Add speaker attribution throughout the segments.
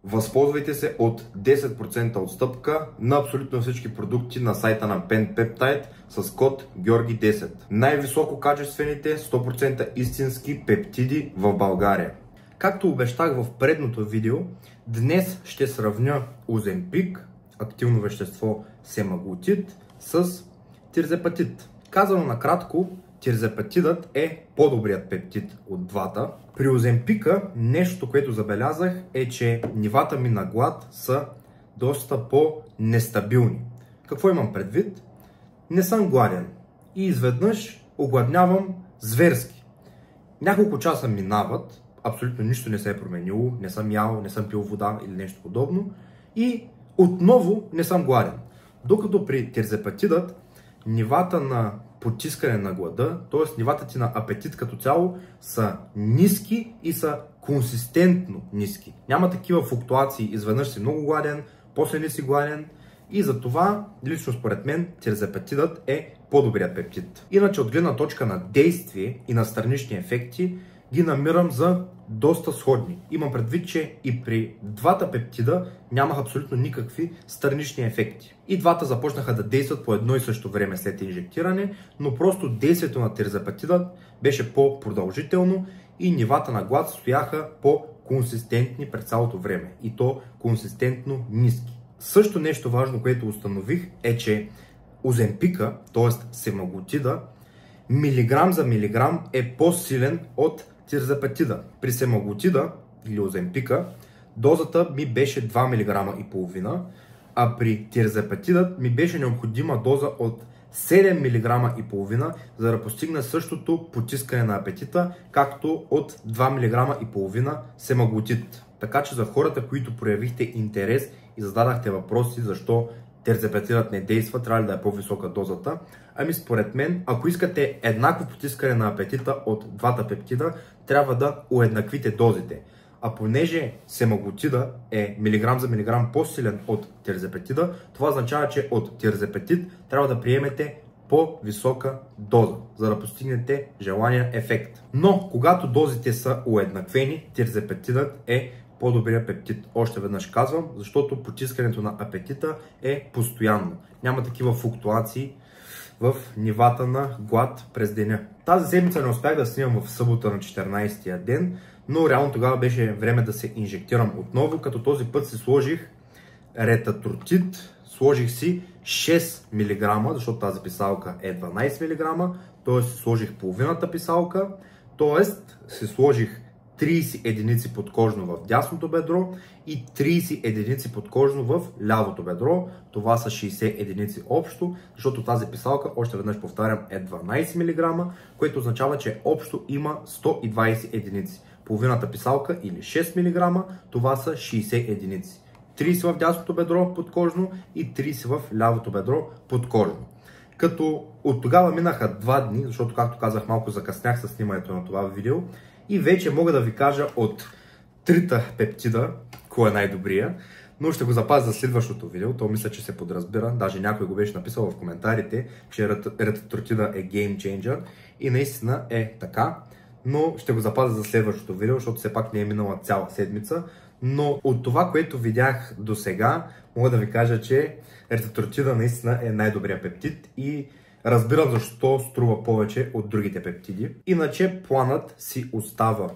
Speaker 1: Възползвайте се от 10% отстъпка на абсолютно всички продукти на сайта на PenPeptide с код Георги10. Най-високо качествените 100% истински пептиди в България. Както обещах в предното видео, днес ще сравня Оземпик, активно вещество семаглутид, с тирзепатид. Казано накратко, тирзепатидът е по-добрият пептид от двата. При Оземпика нещо, което забелязах, е, че нивата ми на глад са доста по-нестабилни. Какво имам предвид? Не съм гладен и изведнъж огладнявам зверски. Няколко часа минават, абсолютно нищо не се е променило, не съм ял, не съм пил вода или нещо подобно и отново не съм гладен. Докато при тирзепатидът нивата на потискане на глада, т.е. нивата ти на апетит като цяло са ниски и са консистентно ниски. Няма такива флуктуации, изведнъж си много гладен, после не си гладен и затова, лично според мен, тирзепатидът е по-добрият пептид. Иначе от гледна точка на действие и на странични ефекти ги намирам за доста сходни. Имам предвид, че и при двата пептида нямах абсолютно никакви странични ефекти. И двата започнаха да действат по едно и също време след инжектиране, но просто действието на тирзепатидът беше по-продължително и нивата на глад стояха по-консистентни през цялото време. И то консистентно ниски. Също нещо важно, което установих, е, че Оземпика, т.е. семаглутида, милиграм за милиграм е по-силен от тирзепатида. При семаглутида или Оземпика дозата ми беше 2 мг и половина, а при тирзепатидът ми беше необходима доза от 7 мг и половина, за да постигне същото потискане на апетита, както от 2 мг и половина семаглутид. Така че за хората, които проявихте интерес и зададахте въпроси защо тирзепатидът не действа, трябва ли да е по-висока дозата? Ами според мен, ако искате еднакво потискане на апетита от двата пептида, трябва да уеднаквите дозите. А понеже семаглутида е милиграм за милиграм по-силен от тирзепатида, това означава, че от тирзепатид трябва да приемете по-висока доза, за да постигнете желания ефект. Но когато дозите са уеднаквени, тирзепатидът е по-добрия пептид. Още веднъж казвам, защото потискането на апетита е постоянно. Няма такива флуктуации в нивата на глад през деня. Тази седмица не успях да снимам в събота на 14-тия ден, но реално тогава беше време да се инжектирам отново, като този път си сложих ретатротид, сложих си 6 мг, защото тази писалка е 12 мг, т.е. сложих половината писалка, т.е. си сложих 30 единици подкожно в дясното бедро и 30 единици подкожно в лявото бедро. Това са 60 единици общо, защото тази писалка, още веднъж повтарям, е 12 мг, което означава, че общо има 120 единици. Половината писалка или 6 мг, това са 60 единици. 30 в дясното бедро подкожно и 30 в лявото бедро подкожно. Като от тогава минаха 2 дни, защото както казах малко закъснях с снимането на това видео, и вече мога да ви кажа от трите пептида кой е най-добрия, но ще го запазя за следващото видео. То мисля, че се подразбира. Даже някой го беше написал в коментарите, че ретатротида е game changer и наистина е така, но ще го запазя за следващото видео, защото все пак не е минала цяла седмица. Но от това, което видях до сега, мога да ви кажа, че ретатротида наистина е най-добрият пептид и разбирам защо струва повече от другите пептиди. Иначе планът си остава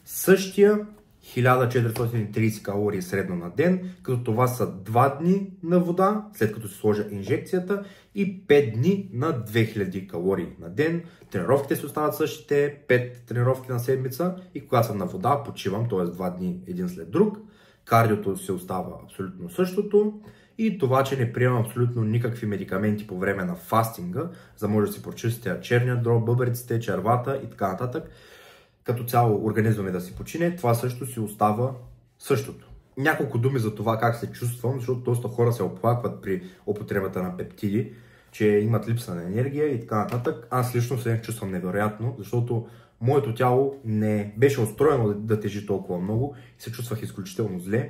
Speaker 1: същия, 1430 калории средно на ден, като това са 2 дни на вода, след като се сложа инжекцията, и 5 дни на 2000 калории на ден. Тренировките си остават същите, 5 тренировки на седмица и когато съм на вода почивам, т.е. 2 дни един след друг. Кардиото се остава абсолютно същото. И това, че не приемам абсолютно никакви медикаменти по време на фастинга, за да може да си прочистя черния дроб, бъбреците, червата и така нататък. Като цяло организъм да си почине, това също си остава същото. Няколко думи за това как се чувствам, защото доста хора се оплакват при употребата на пептиди, че имат липса на енергия и така нататък. Аз лично се чувствам невероятно, защото моето тяло не беше устроено да тежи толкова много и се чувствах изключително зле.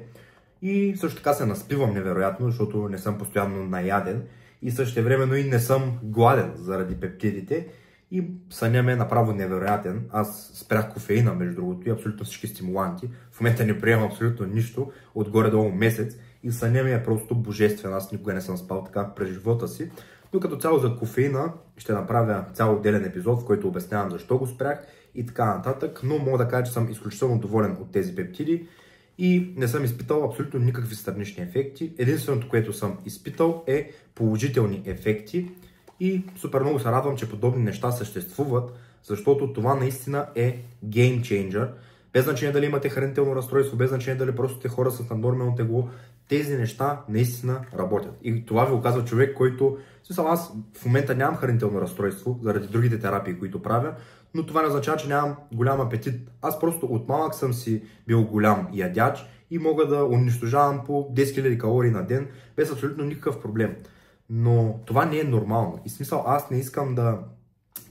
Speaker 1: И също така се наспивам невероятно, защото не съм постоянно наяден и същевременно и не съм гладен заради пептидите. и съня ми е направо невероятен. Аз спрях кофеина, между другото, и абсолютно всички стимуланти. В момента не приемам абсолютно нищо, отгоре-долу месец, и съня ми е просто божествен. Аз никога не съм спал така през живота си. Но като цяло за кофеина ще направя цял отделен епизод, в който обяснявам защо го спрях и така нататък, но мога да кажа, че съм изключително доволен от тези пептиди и не съм изпитал абсолютно никакви странични ефекти. Единственото, което съм изпитал, е положителни ефекти и супер много се радвам, че подобни неща съществуват, защото това наистина е game changer. Без значение дали имате хранително разстройство, без значение дали просто сте хора с наднормално тегло, тези неща наистина работят. И това ви оказва човек, който... Аз в момента нямам хранително разстройство заради другите терапии, които правя, но това не означава, че нямам голям апетит. Аз просто от малък съм си бил голям ядяч и мога да унищожавам по 10 000 калории на ден без абсолютно никакъв проблем. Но това не е нормално. И смисъл, аз не искам да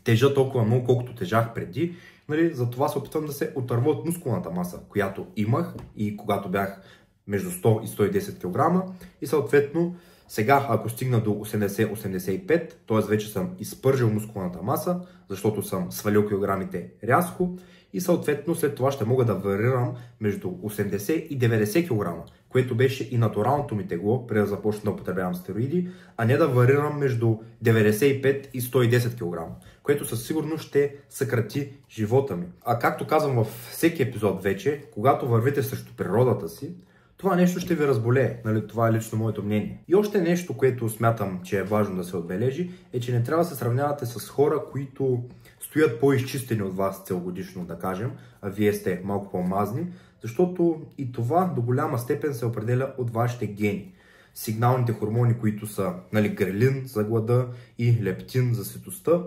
Speaker 1: тежа толкова много, колкото тежах преди. Нали, затова се опитвам да се отърва от мускулната маса, която имах и когато бях между 100 и 110 кг. И съответно, сега ако стигна до 80-85, т.е. вече съм изпържил мускулната маса, защото съм свалил килограмите рязко и съответно след това ще мога да варирам между 80 и 90 кг, което беше и натуралното ми тегло, преди да започна да употребявам стероиди, а не да варирам между 95 и 110 кг, което със сигурност ще съкрати живота ми. А както казвам във всеки епизод вече, когато вървите срещу природата си, това нещо ще ви разболее, нали? Това е лично моето мнение. И още нещо, което смятам, че е важно да се отбележи, е, че не трябва да се сравнявате с хора, които стоят по-изчистени от вас целогодишно, да кажем, а вие сте малко по-мазни, защото и това до голяма степен се определя от вашите гени. Сигналните хормони, които са, нали, грелин за глада и лептин за ситостта,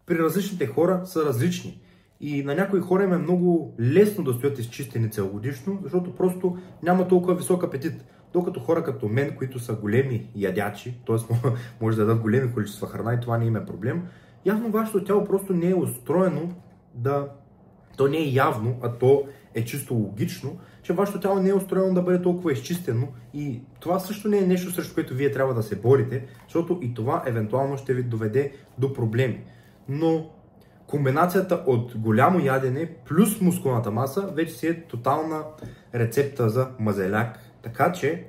Speaker 1: при различните хора са различни. И на някои хора им е много лесно да стоят изчистени целогодишно, защото просто няма толкова висок апетит. Докато хора като мен, които са големи ядячи, т.е. може да дадат големи количества храна и това не им е проблем, явно вашето тяло просто не е устроено да... То не е явно, а то е чисто логично, че вашето тяло не е устроено да бъде толкова изчистено и това също не е нещо, срещу което вие трябва да се борите, защото и това евентуално ще ви доведе до проблеми. Но комбинацията от голямо ядене плюс мускулната маса вече си е тотална рецепта за мазеляк. Така че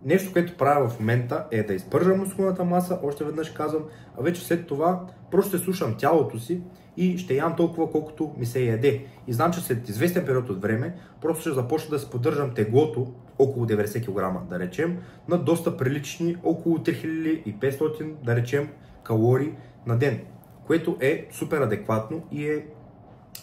Speaker 1: нещо, което правя в момента е да изпържам мускулната маса, още веднъж казвам, а вече след това просто ще слушам тялото си и ще ям толкова колкото ми се яде. И знам, че след известен период от време просто ще започна да се поддържам теглото около 90 кг, да речем, на доста прилични около 3500, да речем, калории на ден, което е супер адекватно и е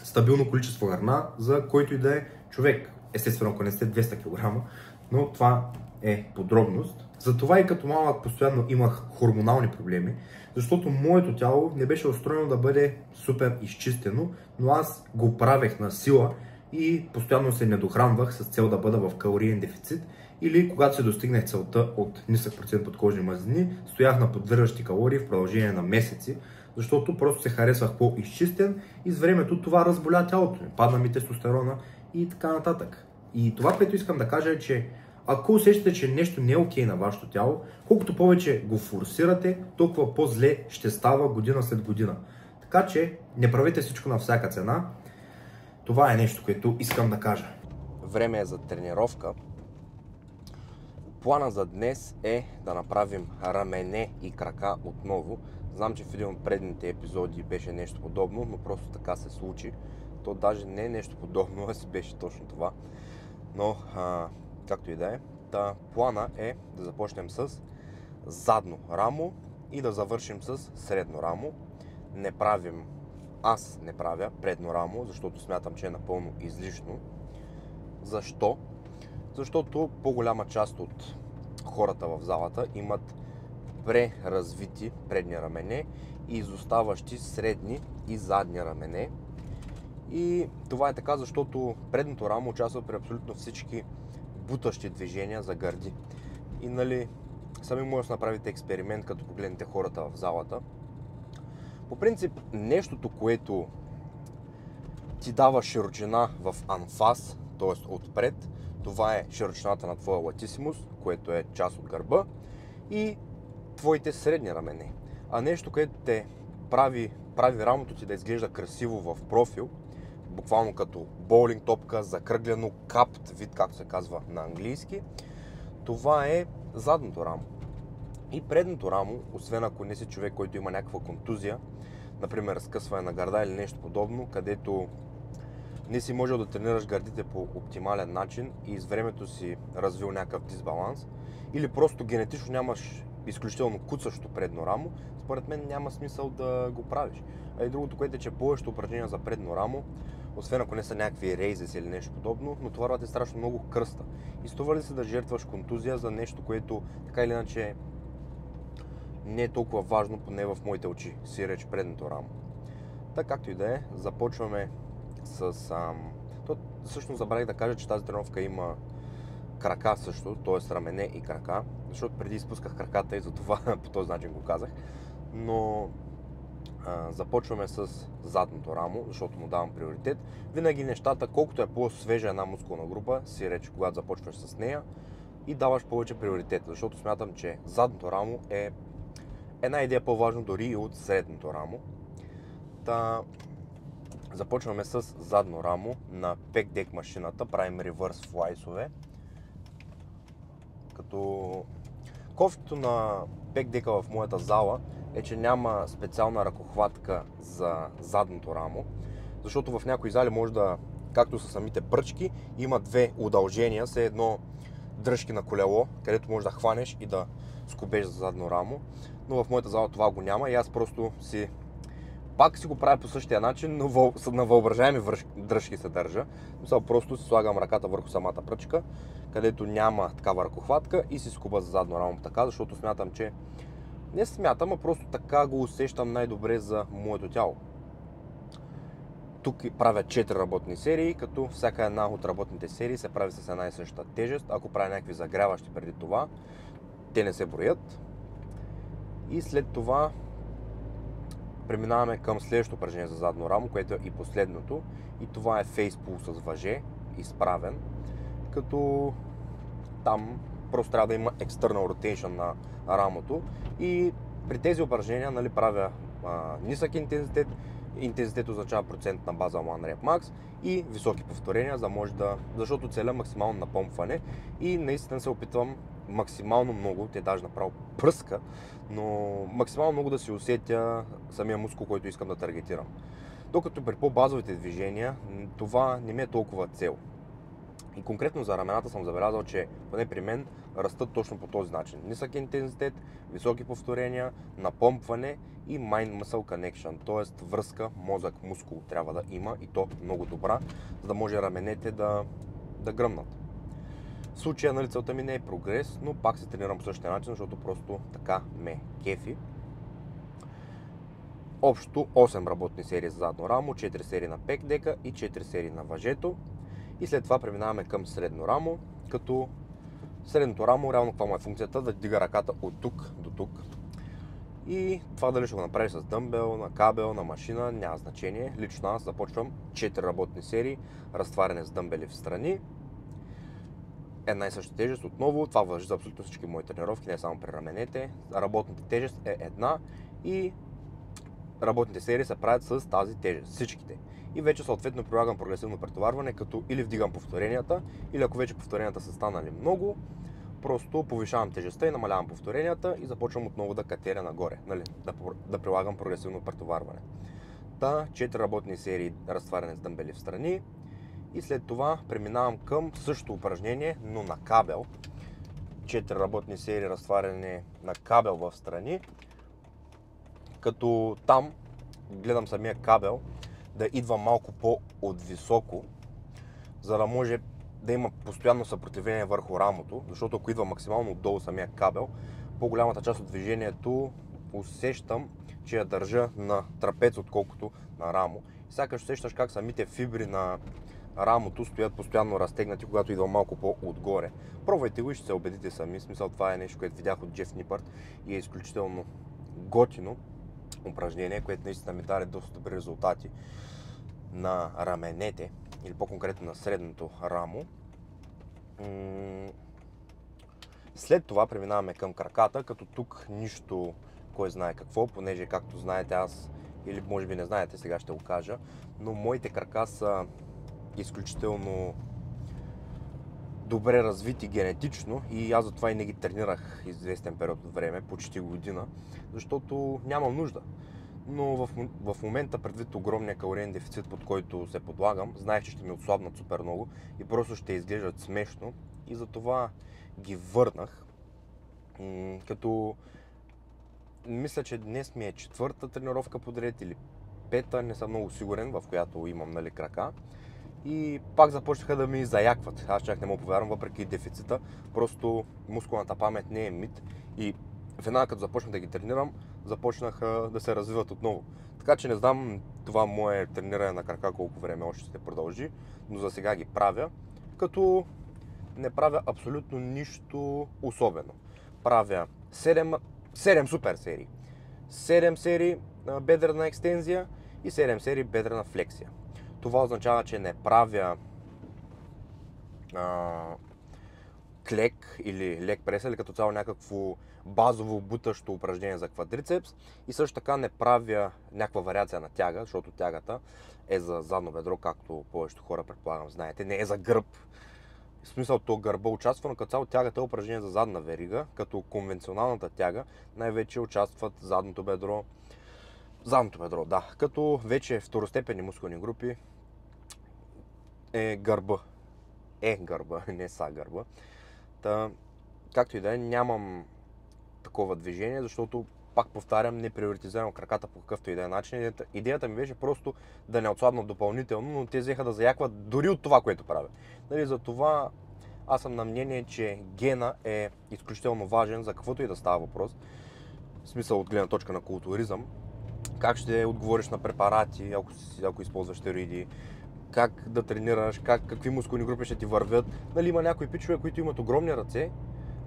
Speaker 1: стабилно количество храна за който и да е човек. Естествено, ако не сте 200 кг, но това е подробност. Затова и като малък постоянно имах хормонални проблеми, защото моето тяло не беше устроено да бъде супер изчистено, но аз го правех на сила и постоянно се недохранвах с цел да бъда в калориен дефицит, или когато се достигнах целта от нисък процент подкожни мазнини, стоях на поддържащи калории в продължение на месеци, защото просто се харесвах по-изчистен и с времето това разболя тялото ми, падна ми тестостерона и така нататък. И това, което искам да кажа е, че ако усещате, че нещо не е окей на вашето тяло, колкото повече го форсирате, толкова по-зле ще става година след година. Така че не правете всичко на всяка цена. Това е нещо, което искам да кажа.
Speaker 2: Време е за тренировка. Плана за днес е да направим рамене и крака отново. Знам, че в един от предните епизоди беше нещо подобно, но просто така се случи. То даже не е нещо подобно, а си беше точно това. Но, както и да е, плана е да започнем с задно рамо и да завършим с средно рамо. Аз не правя предно рамо, защото смятам, че е напълно излишно. Защо? Защото по-голяма част от хората в залата имат преразвити предни рамене и изоставащи средни и задни рамене. И това е така, защото предното рамо участва при абсолютно всички бутащи движения за гърди. И нали, сами може да направите експеримент, като погледнете хората в залата. По принцип, нещото, което ти дава широчина в анфас, т.е. отпред, това е широчината на твоя латисимус, което е част от гърба, и твоите средни рамене. А нещо, което те прави прави рамото ти да изглежда красиво в профил, буквално като боулинг топка, закръглено, капт вид, както се казва на английски, това е задното рамо. И предното рамо, освен ако не си човек, който има някаква контузия, например разкъсване на гърда или нещо подобно, където не си можел да тренираш гърдите по оптимален начин и с времето си развил някакъв дисбаланс, или просто генетично нямаш изключително куцащо предно рамо, според мен няма смисъл да го правиш. А и другото, което е, че повечето упражнения за предно рамо, освен ако не са някакви рейзес или нещо подобно, натоварват страшно много кръста. И струва ли се да жертваш контузия за нещо, което така или иначе не е толкова важно, поне в моите очи, си реч предното рамо. Така, както и да е, започваме с... Всъщност забравих да кажа, че тази тренировка има крака също, т.е. рамене и крака, защото преди изпусках краката и затова по този начин го казах. Но започваме с задното рамо, защото му давам приоритет. Винаги нещата, колкото е по-свежа една мускулна група, си реч, когато започваш с нея и даваш повече приоритет, защото смятам, че задното рамо е една идея по-важно дори и от средното рамо. Започваме с задно рамо на пек дек машината, правим реверс флайсове. Като кофето на пек дека в моята зала е, че няма специална ръкохватка за задното рамо, защото в някои зали може да, както са самите пръчки, има две удължения, все едно дръжки на колело, където можеш да хванеш и да скубеш за задно рамо, но в моята зала това го няма и аз просто пак си го правя по същия начин, но на въображаеми дръжки се държа. Просто си слагам ръката върху самата пръчка, където няма такава ръкохватка и си скуба за задно рамо така, защото смятам, че не смятам, а просто така го усещам най-добре за моето тяло. Тук правя 4 работни серии, като всяка една от работните серии се прави с една и съща тежест. Ако правя някакви загряващи преди това, те не се броят. И след това преминаваме към следващото упражнение за задно рамо, което е и последното. И това е фейс пул с въже, изправен, като там просто трябва да има external rotation на рамото. И при тези упражнения правя нисък интензитет. Интензитет означава процент на база 1 rep max и високи повторения, защото целя максимално напомпване и наистина се опитвам максимално много, те даже направо пръска, но максимално много да си усетя самия мускул, който искам да таргетирам. Докато при по-базовите движения това не ми е толкова цел. И конкретно за рамената съм забелязал, че поне при мен растат точно по този начин. Нисък интензитет, високи повторения, напомпване и mind-muscle connection, т.е. връзка мозък-мускул трябва да има и то много добра, за да може раменете да гръмнат. В случая целта ми не е прогрес, но пак се тренирам по същия начин, защото просто така ме кефи. Общо 8 работни серии за задно рамо, 4 серии на пек дека и 4 серии на въжето. И след това преминаваме към средно рамо, като средното рамо, реално каква му е функцията? Да дига ръката от тук до тук. И това дали ще го направиш с дъмбел, на кабел, на машина, няма значение. Лично аз започвам 4 работни серии, разтваряне с дъмбели в страни. Една и съща тежест отново, това важи за абсолютно всички мои тренировки, не само при раменете. Работната тежест е една и работните серии се правят с тази тежест, всичките. И вече съответно прилагам прогресивно претоварване, като или вдигам повторенията, или ако вече повторенията са станали много, просто повишавам тежестта и намалявам повторенията и започвам отново да катеря нагоре, да прилагам прогресивно претоварване. 4 работни серии разтваряне с дъмбели в страни и след това преминавам към същото упражнение, но на кабел. 4 работни серии разтваряне на кабел в страни, като там гледам самия кабел да идва малко по-отвисоко, за да може да има постоянно съпротивление върху рамото, защото ако идва максимално отдолу самия кабел, по-голямата част от движението усещам, че я държа на трапец, отколкото на рамо. И сякаш усещаш как самите фибри на рамото стоят постоянно разтегнати, когато идва малко по-отгоре. Пробвайте го и ще се убедите сами. В смисъл, това е нещо, което видях от Джеф Нипърт и е изключително готино упражнение, което наистина ми даде доста добри резултати на раменете, или по-конкретно на средното рамо. След това преминаваме към краката, като тук нищо кой знае какво, понеже, както знаете, аз или може би не знаете, сега ще го кажа, но моите крака са изключително добре развити генетично и аз затова и не ги тренирах известен период от време, почти година, защото нямам нужда. Но в момента, предвид огромния калориен дефицит, под който се подлагам, знаех, че ще ми отслабнат супер много и просто ще изглеждат смешно и затова ги върнах. Като мисля, че днес ми е 4-та тренировка подред или 5-та, не съм много сигурен, в която имам крака. И пак започнаха да ми заякват. Аз чак не мога повярвам, въпреки дефицита. Просто мускулната памет не е мит. И веднага като започнах да ги тренирам, започнаха да се развиват отново. Така че не знам това мое трениране на крака колко време още ще продължи, но за сега ги правя, като не правя абсолютно нищо особено. Правя 7 супер серии. 7 серии бедрена екстензия и 7 серии бедрена флексия. Това означава, че не правя клек или лек прес, или като цяло някакво базово бутащо упражнение за квадрицепс и също така не правя някаква вариация на тяга, защото тягата е за задно бедро, както повечето хора предполагам знаете, не е за гръб. В смисъл то гърба участва, но като цяло тягата е упражнение за задна верига, като конвенционалната тяга най-вече участват задното бедро, да, като вече второстепенни мускулни групи е гърба, не са гърба. Както и да е, нямам такова движение, защото пак повтарям, не приоритизирам краката по какъвто и да е начин. Идеята ми беше просто да не отслабнат допълнително, но те взеха да заякват дори от това, което правя. Затова аз съм на мнение, че гена е изключително важен за каквото и да става въпрос. В смисъл от гледна точка на културизъм. Как ще отговориш на препарати, ако използваш стероиди, как да тренираш, какви мускулни групи ще ти вървят. Има някои пичове, които имат огромни ръце,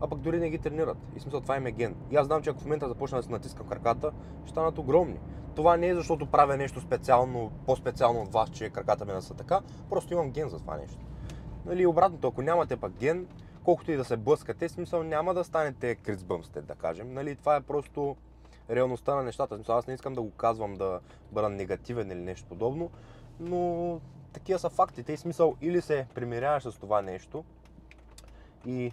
Speaker 2: а пък дори не ги тренират. И смисъл това им е ген. И аз знам, че ако в момента започна да се натискам краката, ще станат огромни. Това не е защото правя нещо специално, по-специално от вас, че краката ми не са така, просто имам ген за това нещо. Обратното, ако нямате пък ген, колкото и да се блъскате, смисъл няма да станете Крис Бъмстед, да кажем. Това е просто реалността на нещата. Смисъл, аз не искам да го казвам да бъда негативен или нещо подобно, но такива са фактите и смисъл или се примиряваш с това нещо и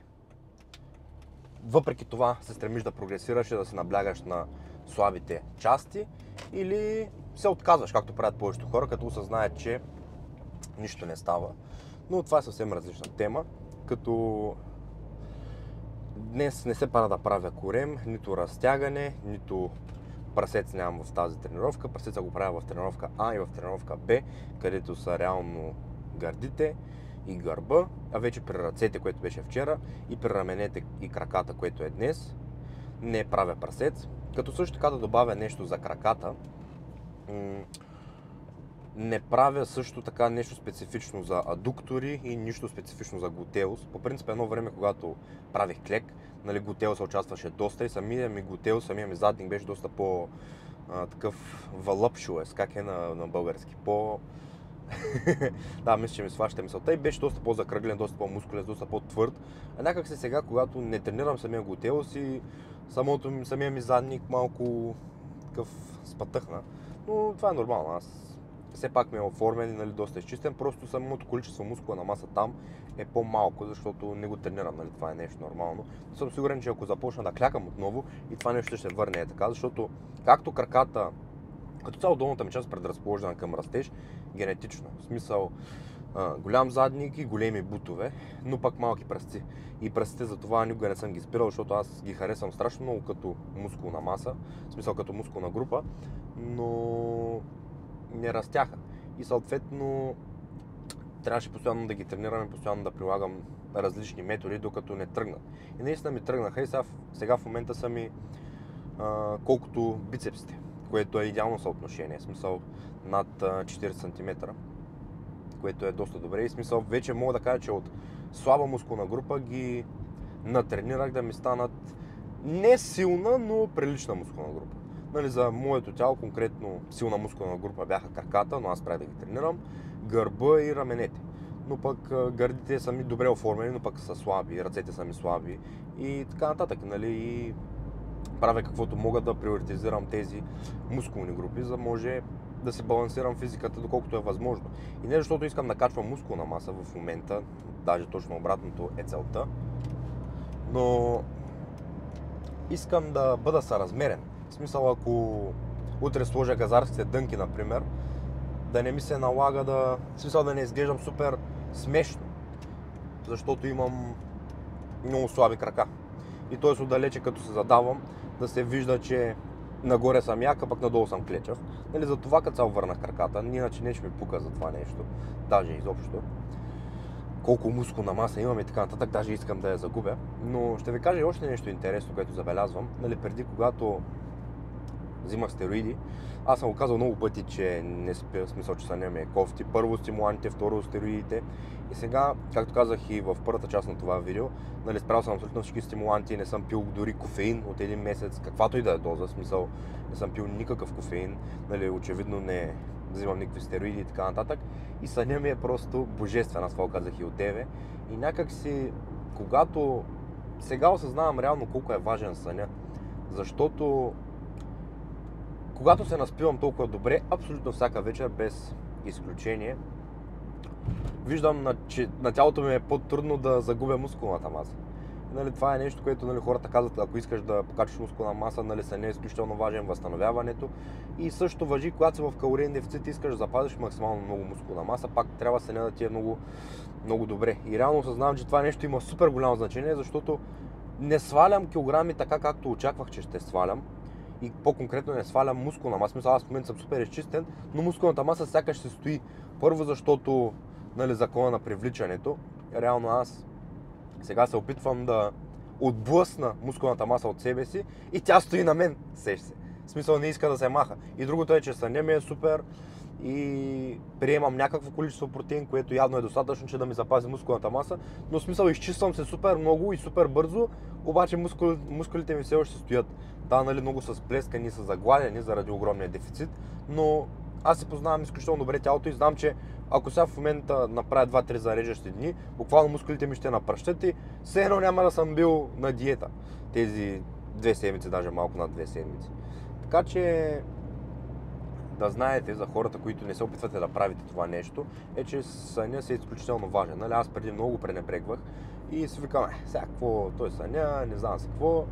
Speaker 2: въпреки това се стремиш да прогресираш и да се наблягаш на слабите части, или се отказваш, както правят повечето хора, като осъзнаят, че нищо не става. Но това е съвсем различна тема, като днес не се пара да правя корем, нито разтягане, нито прасец нямам в тази тренировка. Прасеца го правя в тренировка А и в тренировка Б, където са реално гърдите и гърба, а вече при ръцете, което беше вчера, и при раменете и краката, което е днес, не правя прасец. Като също така да добавя нещо за краката, не правя също така нещо специфично за адуктори и нищо специфично за глутеус. По принцип едно време, когато правих клек, глутеуса участваше доста и самия ми глутеус, самия ми задник беше доста по такъв вълъпшуес, как е на български, да, мисля, че ми сваща мисълта и беше доста по-закръглен, доста по-мускулен, доста по-твърд. А някак се сега, когато не тренирам самия глутеус и самия ми задник малко такъв спътъхна. Но това е нормално, аз все пак ми е оформен и доста изчистен, просто самото количество мускулна маса там е по-малко, защото не го тренирам, това е нещо нормално. Но съм сигурен, че ако започна да клякам отново и това нещо ще върне така, защото както краката, като цяло долната ми част предразположена към растеж, генетично, в смисъл голям задник и големи бутове, но пак малки пръсти. И пръстите за това никога не съм ги спирал, защото аз ги харесвам страшно много като мускулна маса, в смисъл като мускулна група, но не растяха. И съответно трябваше постоянно да ги тренирам и постоянно да прилагам различни методи, докато не тръгнат. И наистина ми тръгнаха и сега в момента са ми колкото бицепсите, което е идеално съотношение, в смисъл над 40 см, което е доста добре и в смисъл вече мога да кажа, че от слаба мускулна група ги натренирах да ми станат не силна, но прилична мускулна група. За моето тяло конкретно силна мускулна група бяха краката, но аз правя да ги тренирам, гърба и раменете. Но пък гърдите са ми добре оформени, но пък са слаби, ръцете са ми слаби и така нататък. И правя каквото мога да приоритизирам тези мускулни групи, за да може да се балансирам физиката доколкото е възможно. И не защото искам да качвам мускулна маса в момента, даже точно обратното е целта, но искам да бъда съразмерен. В смисъл, ако утре сложа газарските дънки, например, да не ми се налага в смисъл да не изглеждам супер смешно, защото имам много слаби крака. И т.е. отдалече като се задавам, да се вижда, че нагоре съм як, а пък надолу съм клечав. Нали, за това като цяло върнах краката, иначе не ще ми пука за това нещо, даже изобщо. Колко мускулна маса имам и така нататък, даже искам да я загубя. Но ще ви кажа и още нещо интересно, което забелязвам. Нали, преди, когато взимах стероиди, аз съм го казал много пъти, че не спя, в смисъл, че съня ми е кофти. Първо стимулантите, второ стероидите. И сега, както казах и в първата част на това видео, нали, спрял съм абсолютно всички стимуланти, не съм пил дори кофеин от един месец, каквато и да е доза, в смисъл, не съм пил никакъв кофеин, нали, очевидно не взимам никакви стероиди и така нататък. И съня ми е просто божествен, аз това го казах и от тебе. И някак си, когато сега осъзнавам реално колко е важен съня, защото когато се наспивам толкова добре, абсолютно всяка вечер, без изключение, виждам, че на тялото ми е по-трудно да загубя мускулната маса. Нали, това е нещо, което, нали, хората казват, ако искаш да покачиш мускулна маса, нали, съня е изключително важен, възстановяването. И също важи, когато си в калориен дефицит и искаш да запазиш максимално много мускулна маса, пак трябва съня да ти е много, много добре. И реално осъзнавам, че това нещо има супер голямо значение, защото не свалям килограми така, както очаквах, че ще свалям. И по-конкретно не свалям мускулна маса. Мисля, аз в момента съм супер изчистен, но мускулната маса сякаш се стои. Първо, защото, нали, закона на привличането. Реално аз сега се опитвам да отблъсна мускулната маса от себе си и тя стои на мен, сеш се. В смисъл, не иска да се маха. И другото е, че съня ми е супер и приемам някакво количество протеин, което явно е достатъчно, че да ми запази мускулната маса. Но в смисъл, изчиствам се супер много и супер бързо, обаче мускулите ми все още стоят. Да, нали, много са сплескани и са загладени заради огромния дефицит, но аз си познавам изключително добре тялото и знам, че ако сега в момента направя 2-3 зареждащи дни, буквално мускулите ми ще напръщат и все едно няма да съм бил на диета тези 2 седмици, даже малко над 2 седмици. Така че да знаете за хората, които не се опитвате да правите това нещо, е, че съня е изключително важен. Нали, аз преди много пренебрегвах и си викам, сега какво, той съня, не знам си какво,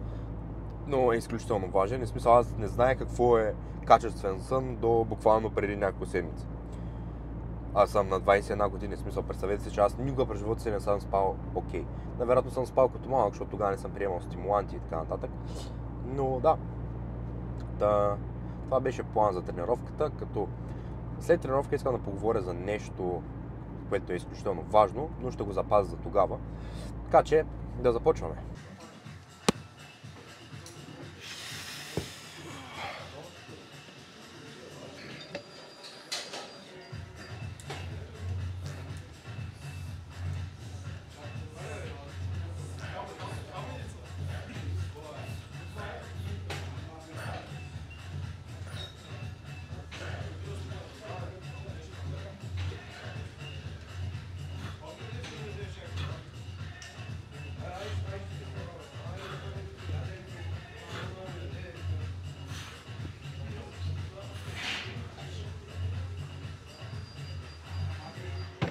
Speaker 2: но е изключително важен. В смисъл, аз не знае какво е качествен сън до буквално преди няколко седмици. Аз съм на 21 години, в смисъл, представете си, че аз никога през живота си не съм спал окей. Навероятно съм спал като малък, защото тогава не съм приемал стимуланти и така нататък. Но да, това беше план за тренировката, като след тренировка искам да поговоря за нещо, което е изключително важно, но ще го запазя за тогава. Така че да започваме.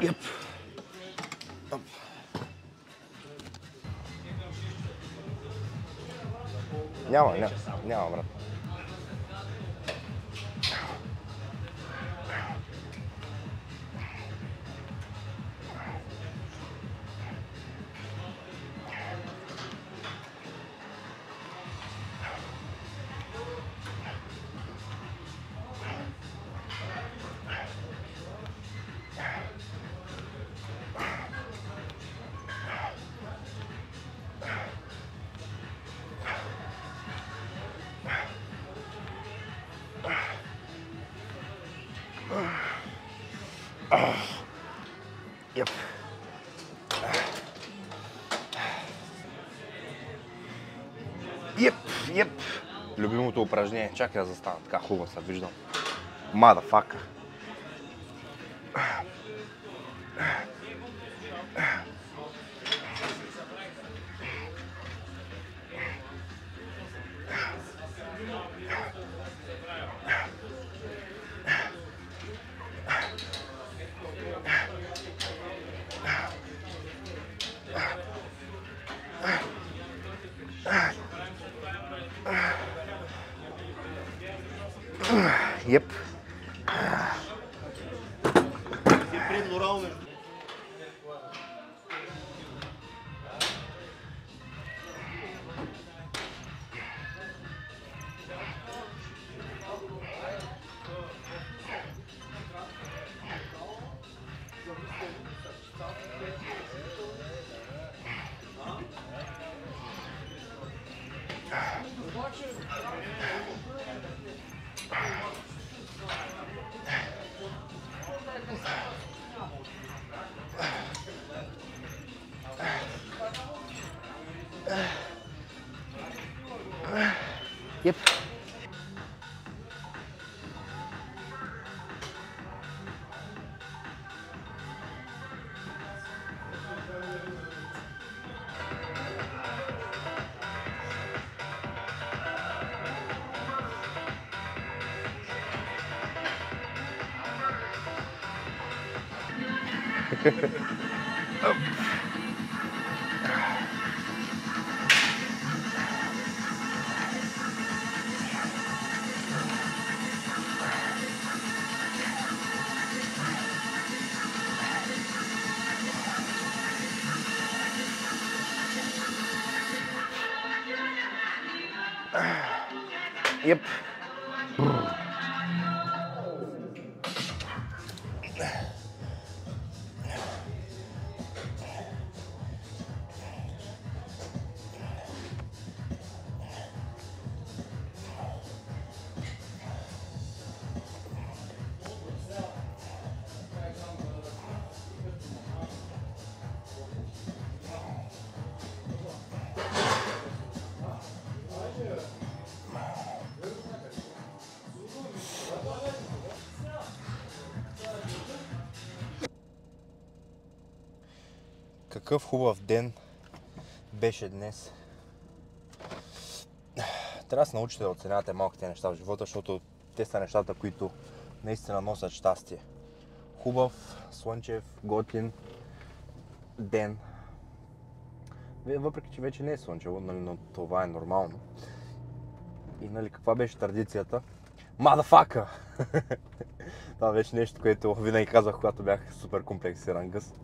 Speaker 2: Yep. Няма, брат. Yep. Yep. Любимото упражнение. Чакай да застана. Така хубаво се виждам. Motherfucker. Еп. Yep. Yep. Какъв хубав ден беше днес. Трябва да се научите да оценявате малките неща в живота, защото те са нещата, които наистина носят щастие. Хубав, слънчев, готин ден. Въпреки че вече не е слънчево, но това е нормално. И каква беше традицията? Motherfucker! Това беше нещо, което винаги казвах, когато бях супер комплексиран гъс.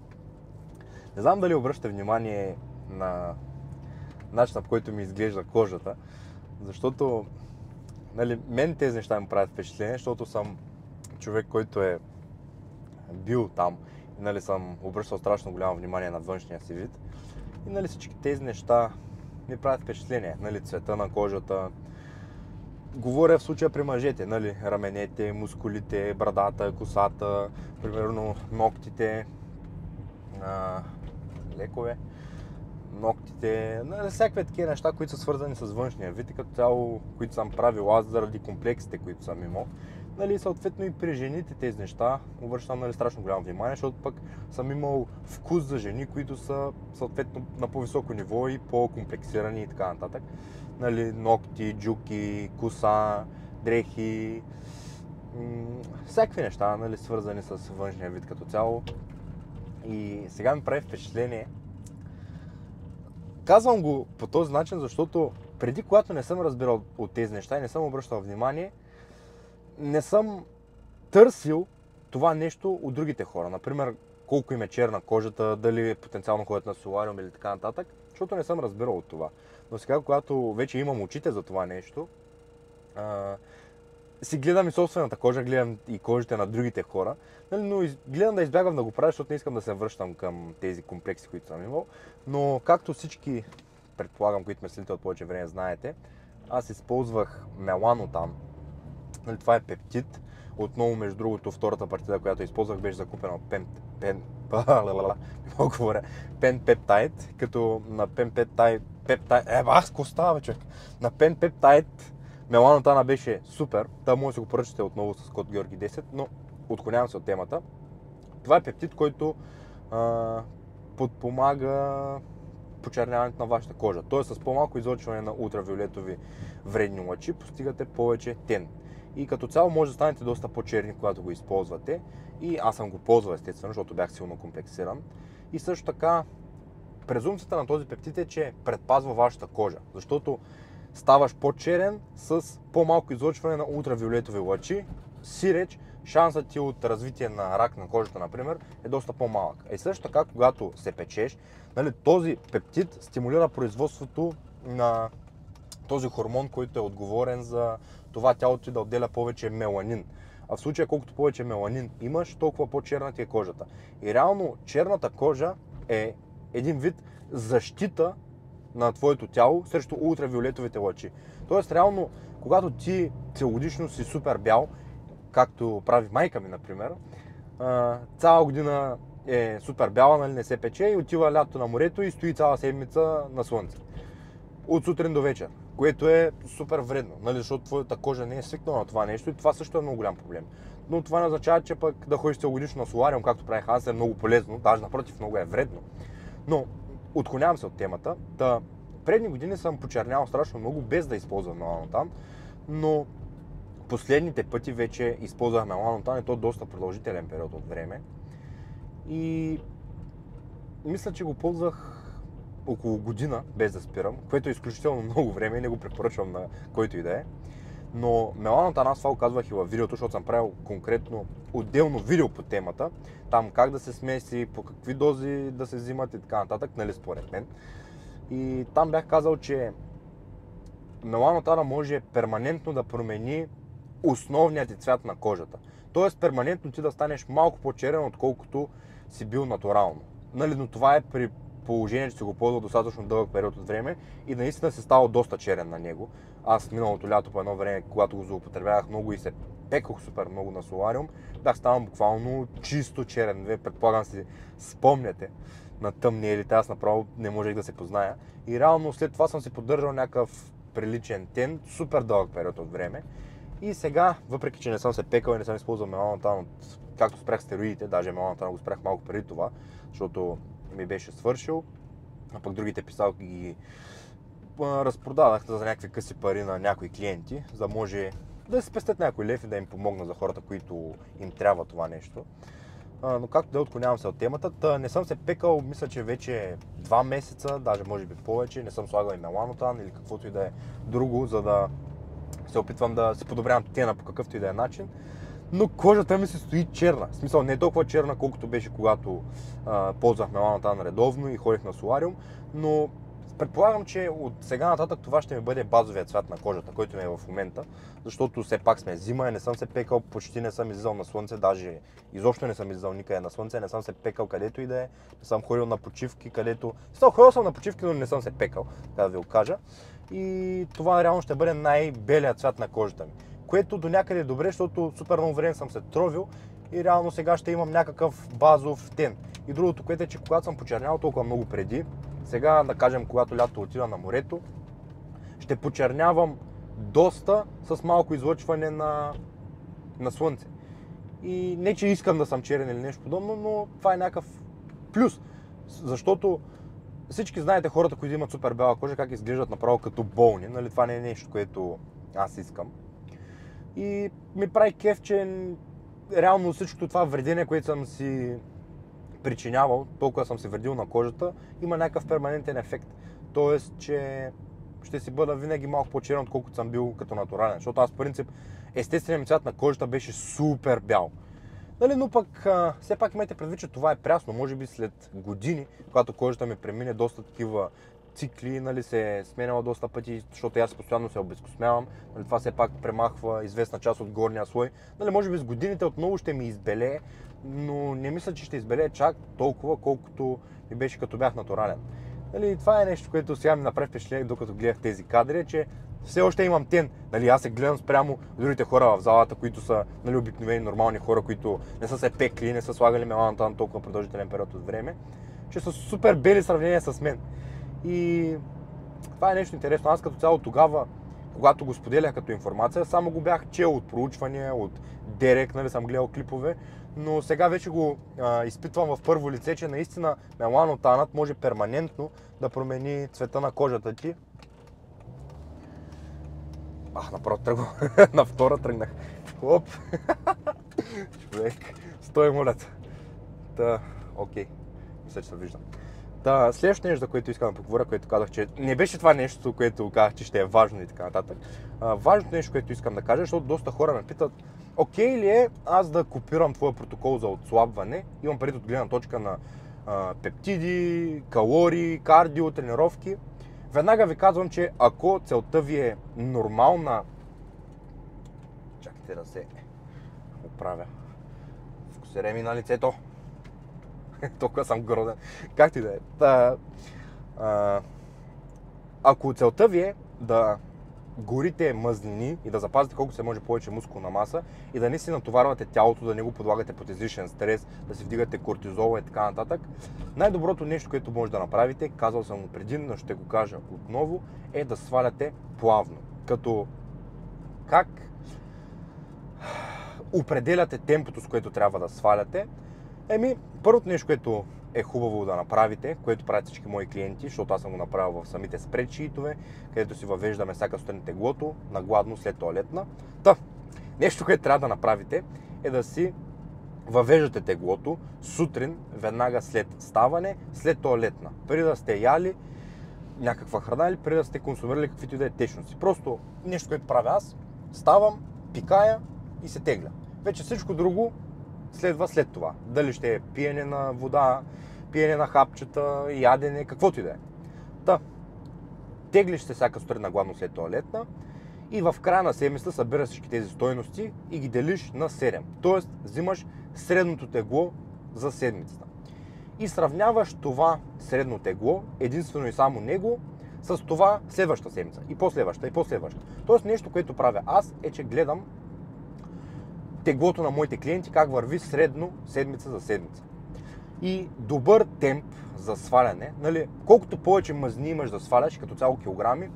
Speaker 2: Не знам дали обръщате внимание на начина, по който ми изглежда кожата, защото мен тези неща ми правят впечатление, защото съм човек, който е бил там и съм обръщал страшно голямо внимание на външния си вид. И всички тези неща ми правят впечатление, цвета на кожата. Говоря в случая при мъжете, раменете, мускулите, брадата, косата, примерно ногтите, лекове, ногтите, всякакви такива неща, които са свързани с външния вид и като цяло, които съм правил аз заради комплексите, които съм имал. Съответно и при жените тези неща обръщам страшно голямо внимание, защото пък съм имал вкус за жени, които са съответно на по-високо ниво и по-комплексирани и така нататък. Ногти, джуки, коса, дрехи, всякакви неща, свързани с външния вид като цяло. И сега ми прави впечатление. Казвам го по този начин, защото преди, когато не съм разбирал от тези неща и не съм обръщал внимание, не съм търсил това нещо от другите хора. Например, колко им е черна кожата, дали потенциално ходят на солариум или така нататък, защото не съм разбирал от това. Но сега, когато вече имам очите за това нещо, си гледам и собствената кожа, гледам и кожите на другите хора, но гледам да избягвам да го правя, защото не искам да се връщам към тези комплекси, които съм имал. Но както всички, предполагам, които ме следите от повече време, знаете, аз използвах меланотан. Това е пептид. Отново, между другото, втората партида, която използвах, беше закупена от Пентпептайд, като на Пентпептайд, на Пентпептайд меланотана беше супер. Та може да си го поръчате отново с код Георги 10, но отклонявам се от темата. Това е пептид, който подпомага почерняването на вашата кожа. Тоест с по-малко излъчване на ултравиолетови вредни лъчи постигате повече тен. И като цяло може да станете доста по-черни, когато го използвате. И аз съм го ползвал естествено, защото бях силно комплексиран. И също така, презумцията на този пептид е, че предпазва вашата кожа. Защото ставаш по-черен с по-малко излъчване на ултравиолетови лъчи сиреч, шансът ти от развитие на рак на кожата, например, е доста по-малък. И също така, когато се печеш, нали, този пептид стимулира производството на този хормон, който е отговорен за това тялото ти да отделя повече меланин. А в случая, колкото повече меланин имаш, толкова по-черна ти е кожата. И реално черната кожа е един вид защита на твоето тяло срещу ултравиолетовите лъчи. Тоест, реално, когато ти целогодишно си супер бял, както прави майка ми, например, цяла година е супер бяла, нали, не се пече и отива лято на морето и стои цяла седмица на слънце. От сутрин до вечер, което е супер вредно, нали, защото твоята кожа не е свикнала на това нещо и това също е много голям проблем. Но това не означава, че пък да ходиш целогодишно на солариум, както правих аз, е много полезно, даже напротив, много е вредно. Но отклонявам се от темата. Предни години съм почернявал страшно много, без да използвам меланотан, но последните пъти вече използвах меланотан и то доста продължителен период от време. И мисля, че го ползвах около година, без да спирам, което е изключително много време и не го препоръчвам на който и да е. Но меланотан, аз това го казвах и във видеото, защото съм правил конкретно отделно видео по темата. Там как да се смеси, по какви дози да се взимат и така нататък, нали, според мен. И там бях казал, че меланотана може перманентно да промени основният ти цвят на кожата. Тоест перманентно ти да станеш малко по-черен, отколкото си бил натурално. Нали, но това е при положение, че си го ползвал достатъчно дълъг период от време и наистина се става доста черен на него. Аз миналото лято по едно време, когато го злоупотребявах много и се пекох супер много на солариум, бях станал буквално чисто черен. Вие предполагам си спомняте на тъмни елите, аз направо не можех да се позная. И реално след това съм си поддържал някакъв приличен тен, супер дълъг период от време. И сега, въпреки че не съм се пекал и не съм използвал меланотан, както спрях стероидите, даже меланотан го спрях малко преди това, защото ми беше свършил, а пък другите писалки ги разпродадах за някакви къси пари на някои клиенти, за да може да се спестят някой лев и да им помогна за хората, които им трябва това нещо. Но както да отклонявам се от темата, не съм се пекал, мисля, че вече 2 месеца, даже може би повече, не съм слагал и меланотан или каквото и да е друго, за да се опитвам да се подобрявам тена по какъвто и да е начин. Но кожата ми се стои черна. В смисъл, не е толкова черна, колкото беше когато ползвах меланотан редовно и ходих на солариум, но предполагам, че от сега нататък това ще ми бъде базовият цвят на кожата, който ми е в момента, защото все пак сме зима и не съм се пекал, почти не съм излизал на слънце, даже изобщо не съм излизал никъде на слънце, не съм се пекал където и да е, не съм ходил на почивки, където... Ходил съм на почивки, но не съм се пекал, така да ви го кажа. И това реално ще бъде най-белият цвят на кожата ми, което до някъде е добре, защото супер много време съм се тровил и реално сега ще имам някакъв базов тен. И другото, което е, че когато съм почернял толкова много преди, сега, да кажем, когато лято отида на морето, ще почернявам доста с малко излъчване на слънце. И не, че искам да съм черен или нещо подобно, но това е някакъв плюс. Защото всички знаете хората, които имат супер бяла кожа, как изглеждат направо като болни. Нали? Това не е нещо, което аз искам. И ми прави кеф, че реално всичкото това вредение, което съм си причинявал, толкова съм се вредил на кожата, има някакъв перманентен ефект. Тоест, че ще си бъда винаги малко по-черен, отколкото съм бил като натурален. Защото аз, в принцип, естественият ми цвят на кожата беше супер бял. Нали, но пък, все пак имайте предвид, че това е прясно. Може би след години, когато кожата ми премине доста такива цикли, нали, се е сменяла доста пъти, защото аз постоянно се обезкосмявам. Нали, това все пак премахва известна част от горния слой. Нали, може би с годините отново ще ми избелее, но не мисля, че ще избелее чак толкова, колкото ми беше като бях натурален. Нали, това е нещо, което сега ми направи впечатление, докато гледах тези кадри, че все още имам тен. Нали, аз се гледам спрямо другите хора в залата, които са, нали, обикновени нормални хора, които не са се пекли, не са слагали меланотан толкова продължителен период от време, че са супер бели в сравнение с мен. И това е нещо интересно. Аз като цяло тогава, когато го споделях като информация, само го бях чел от проучвания, от Дерек, нали, съм гледал клипове, но сега вече го изпитвам в първо лице, че наистина меланотанът може перманентно да промени цвета на кожата ти. Направо тръгвам. На втора тръгнах. Оп! Човек, стой, молят. Окей. Мисля, че се виждам. Следващото нещо, за което искам да поговоря, което казах, че не беше това нещо, което казах, че ще е важно и така нататък. Важното нещо, което искам да кажа, защото доста хора ме питат окей ли е аз да копирам твоя протокол за отслабване, имам преди от гледна точка на пептиди, калории, кардио, тренировки. Веднага ви казвам, че ако целта ви е нормална... Чакайте да се оправя. Фокусирай ми на лицето. Толкова съм грозен. Как ти да е? Ако целта ви е да горите мазнини и да запазите колко се може повече мускулна маса и да не си натоварвате тялото, да не го подлагате под излишен стрес, да си вдигате кортизола и така нататък, най-доброто нещо, което може да направите, казал съм го преди, но ще го кажа отново, е да сваляте плавно. Като как определяте темпото, с което трябва да сваляте? Първото нещо, което е хубаво да направите, което правят всички мои клиенти, защото аз съм го направил в самите спредшитове, където си въвеждаме всяка сутрин теглото на гладно след тоалетна. Нещо, което трябва да направите е да си въвеждате теглото сутрин, веднага след ставане, след тоалетна. Преди да сте яли някаква храна или преди да сте консумирали каквито и да е течности. Просто нещо, което правя аз, ставам, пикая и се тегля. Вече всичко друго следва след това. Дали ще е пиене на вода, пиене на хапчета, ядене, каквото и да е. Теглиш се всяка сутрин на гладно след тоалетна и в края на седмицата събираш всички тези стойности и ги делиш на 7. Тоест взимаш средното тегло за седмицата. И сравняваш това средно тегло, единствено и само него, с това следващата седмица. И последваща, и последваща. Тоест нещо, което правя аз, е, че гледам теглото на моите клиенти как върви средно седмица за седмица. И добър темп за сваляне, колкото повече мазнини имаш да сваляш, като цяло килограми,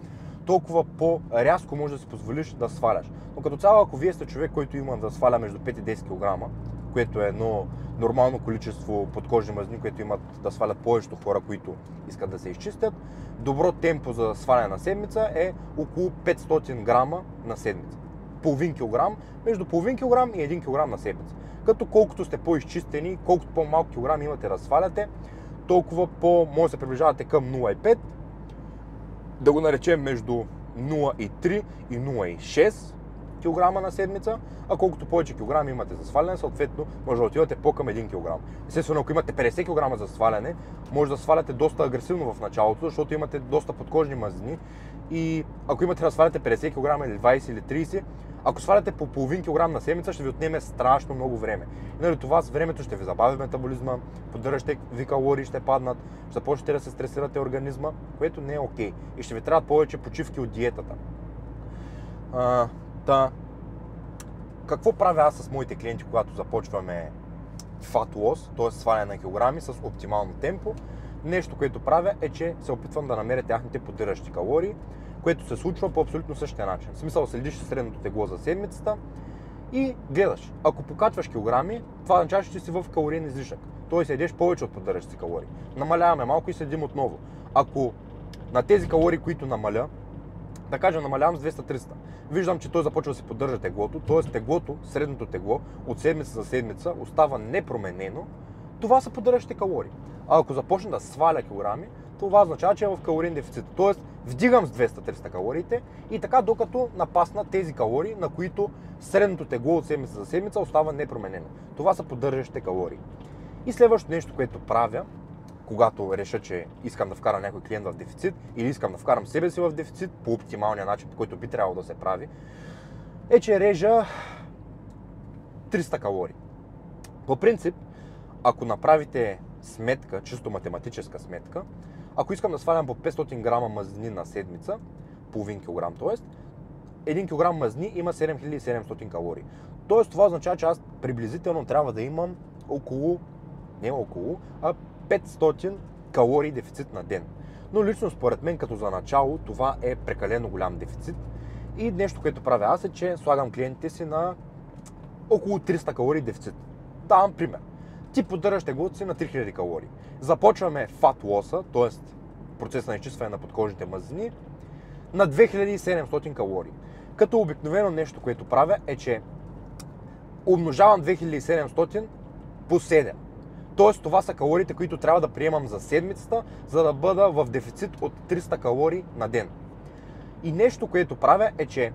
Speaker 2: толкова по-рязко можеш да си позволиш да сваляш. Но като цяло, ако вие сте човек, който има да сваля между 5 и 10 кг, което е едно нормално количество подкожни мазнини, което имат да свалят повечето хора, които искат да се изчистят, добро темпо за сваляне на седмица е около 500 грама на седмица. Половин килограм, между половин килограм и 1 килограм на седмица. Като колкото сте по-изчистени, колкото по-малко килограми имате да сваляте, толкова може да се приближавате към 0,5, да го наречем между 0,3 и 0,6 кг на седмица, а колкото повече килограми имате за сваляне, съответно може да отивате по-към 1 кг. Естествено, ако имате 50 кг за сваляне, може да сваляте доста агресивно в началото, защото имате доста подкожни мазнини и ако имате да сваляте 50 кг или 20 или 30, ако сваляте по половин килограм на седмица, ще ви отнеме страшно много време. Това с времето ще ви забави метаболизма, поддържащите ви калории ще паднат, ще започнете да се стресирате организма, което не е окей. И ще ви трябват повече почивки от диетата. Какво правя аз с моите клиенти, когато започваме fat loss, т.е. сваляне на килограми с оптимално темпо? Нещо, което правя е, че се опитвам да намеря тяхните поддържащи калории, което се случва по абсолютно същия начин. В смисъл, следиш средното тегло за седмицата и гледаш. Ако покачваш килограми, това означава, че си в калориен излишък. Тоест ядеш повече от поддържащите калории. Намаляваме малко и следим отново. Ако на тези калории, които намаля, да кажем намалявам с 200-300, виждам, че той започва да се поддържа теглото, т.е. теглото, средното тегло от седмица за седмица остава непроменено, това са поддържащите калории. А ако започне да сваля килограми, това означава, че е в калориен дефицит. Тоест, вдигам с 200-300 калориите и така докато напасна тези калории, на които средното тегло от седмица за седмица остава непроменено. Това са поддържащите калории. И следващото нещо, което правя, когато реша, че искам да вкарам някой клиент в дефицит или искам да вкарам себе си в дефицит по оптималния начин, по който би трябвало да се прави, е, че режа 300 калории. По принцип, ако направите сметка, чисто математическа сметка, ако искам да свалям по 500 грама мазнини на седмица, половин килограм, т.е. 1 кг мазнини има 7700 калории. Т.е. това означава, че аз приблизително трябва да имам не около, а 500 калории дефицит на ден. Но лично според мен като за начало това е прекалено голям дефицит. И нещо, което правя аз е, че слагам клиентите си на около 300 калории дефицит. Давам пример. Ти поддържаш теглото си на 3000 калории. Започваме fat loss, т.е. процес на изчистване на подкожните мазнини, на 2700 калории. Като обикновено нещо, което правя е, че умножавам 2700 по 7. Тоест това са калориите, които трябва да приемам за седмицата, за да бъда в дефицит от 300 калории на ден. И нещо, което правя е, че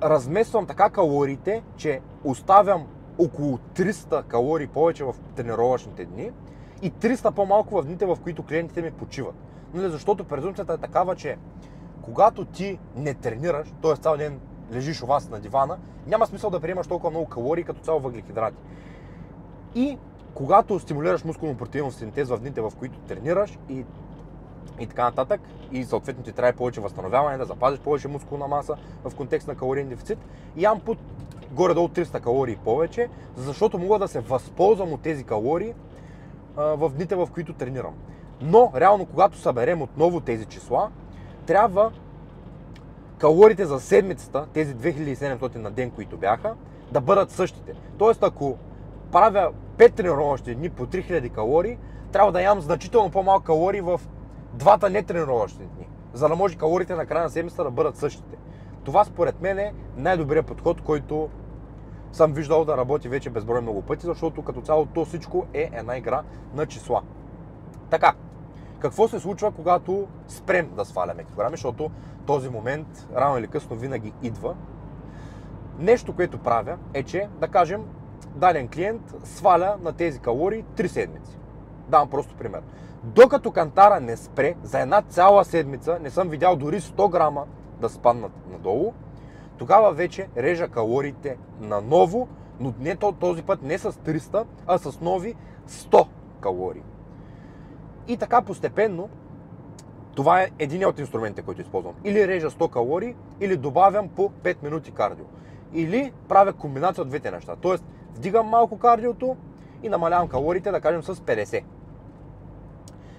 Speaker 2: размествам така калориите, че оставям около 300 калории повече в тренировъчните дни и 300 по-малко в дните, в които клиентите ми почиват. Защото презумпцията е такава, че когато ти не тренираш, т.е. цял ден лежиш у вас на дивана, няма смисъл да приемаш толкова много калории като цяло въглехидрати. И когато стимулираш мускулно-протеинов синтез в дните, в които тренираш и така нататък, и съответно ти трябва повече възстановяване, да запазиш повече мускулна маса в контекст на калориен дефицит, ям под горе-долу 300 калории повече, защото мога да се възползвам от тези калории в дните, в които тренирам. Но, реално, когато съберем отново тези числа, трябва калориите за седмицата, тези 2700 на ден, които бяха, да бъдат същите. Тоест, ако правя 5 тренировъчни дни по 3000 калории, трябва да ям значително по-малко калории в двата нетренировъчни дни, за да може калориите на края на седмицата да бъдат същите. Това според мен е най-добрият подход, който съм виждал да работи вече безброй много пъти, защото като цяло то всичко е една игра на числа. Така, какво се случва, когато спрем да сваляме килограми, защото този момент рано или късно винаги идва. Нещо, което правя е, че да кажем, даден клиент сваля на тези калории 3 седмици. Давам просто пример. Докато кантара не спре, за една цяла седмица не съм видял дори 100 грама да спаднат надолу, тогава вече режа калориите наново, но не този път не с 300, а с нови 100 калории. И така постепенно, това е един от инструментите, които използвам. Или режа 100 калории, или добавям по 5 минути кардио. Или правя комбинация от двете неща. Тоест, вдигам малко кардиото и намалявам калориите, да кажем, с 50.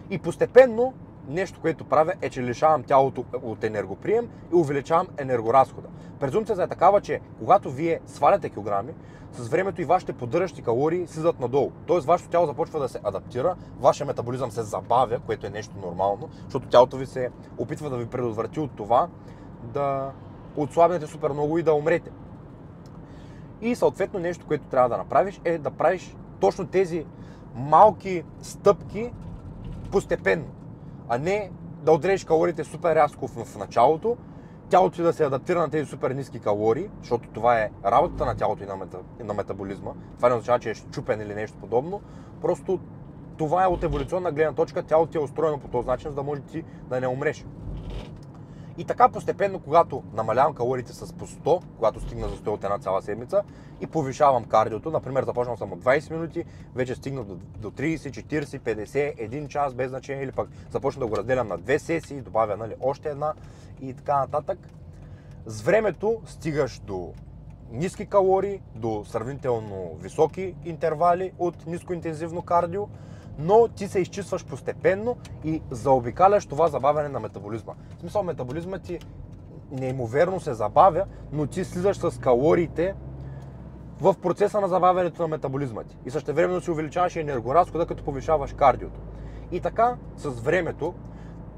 Speaker 2: И постепенно, нещо, което правя, е, че лишавам тялото от енергоприем и увеличавам енергоразхода. Презумпцията е такава, че когато вие сваляте килограми, с времето и вашите поддържащи калории слизат надолу. Тоест, вашето тяло започва да се адаптира, вашия метаболизъм се забавя, което е нещо нормално, защото тялото ви се опитва да ви предотврати от това да отслабнете супер много и да умрете. И съответно нещо, което трябва да направиш, е да правиш точно тези малки стъпки постепенно, а не да отрежеш калориите супер рязко в началото, тялото ти да се адаптира на тези супер ниски калории, защото това е работата на тялото и на метаболизма. Това не означава, че е щупен или нещо подобно. Просто това е от еволюционна гледна точка, тялото ти е устроено по този начин, за да може ти да не умреш. И така постепенно, когато намалявам калориите с по 100, когато стигна за 100 от една цяла седмица и повишавам кардиото, например започнал съм от 20 минути, вече стигна до 30, 40, 50, 1 час без значение, или пък започна да го разделям на 2 сесии, добавя още една и така нататък. С времето стигаш до ниски калории, до сравнително високи интервали от нискоинтензивно кардио, но ти се изчистваш постепенно и заобикаляш това забавяне на метаболизма. В смисъл, метаболизмът ти неимоверно се забавя, но ти слизаш с калориите в процеса на забавянето на метаболизма ти. И същевременно си увеличаваш енергоразхода, като повишаваш кардиото. И така, с времето,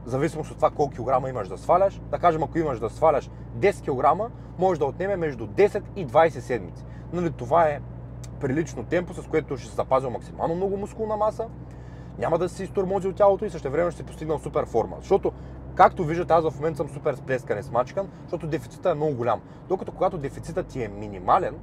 Speaker 2: в зависимост от това колко килограма имаш да сваляш, да кажем, ако имаш да сваляш 10 кг, може да отнеме между 10 и 20 седмици. Това е прилично темпо, с което ще се запазил максимално много мускулна маса, няма да си изтормозил тялото и същевременно ще си постигнал супер форма. Защото, както виждате, аз в момента съм супер сплескан и смачкан, защото дефицитът е много голям. Докато когато дефицитът ти е минимален,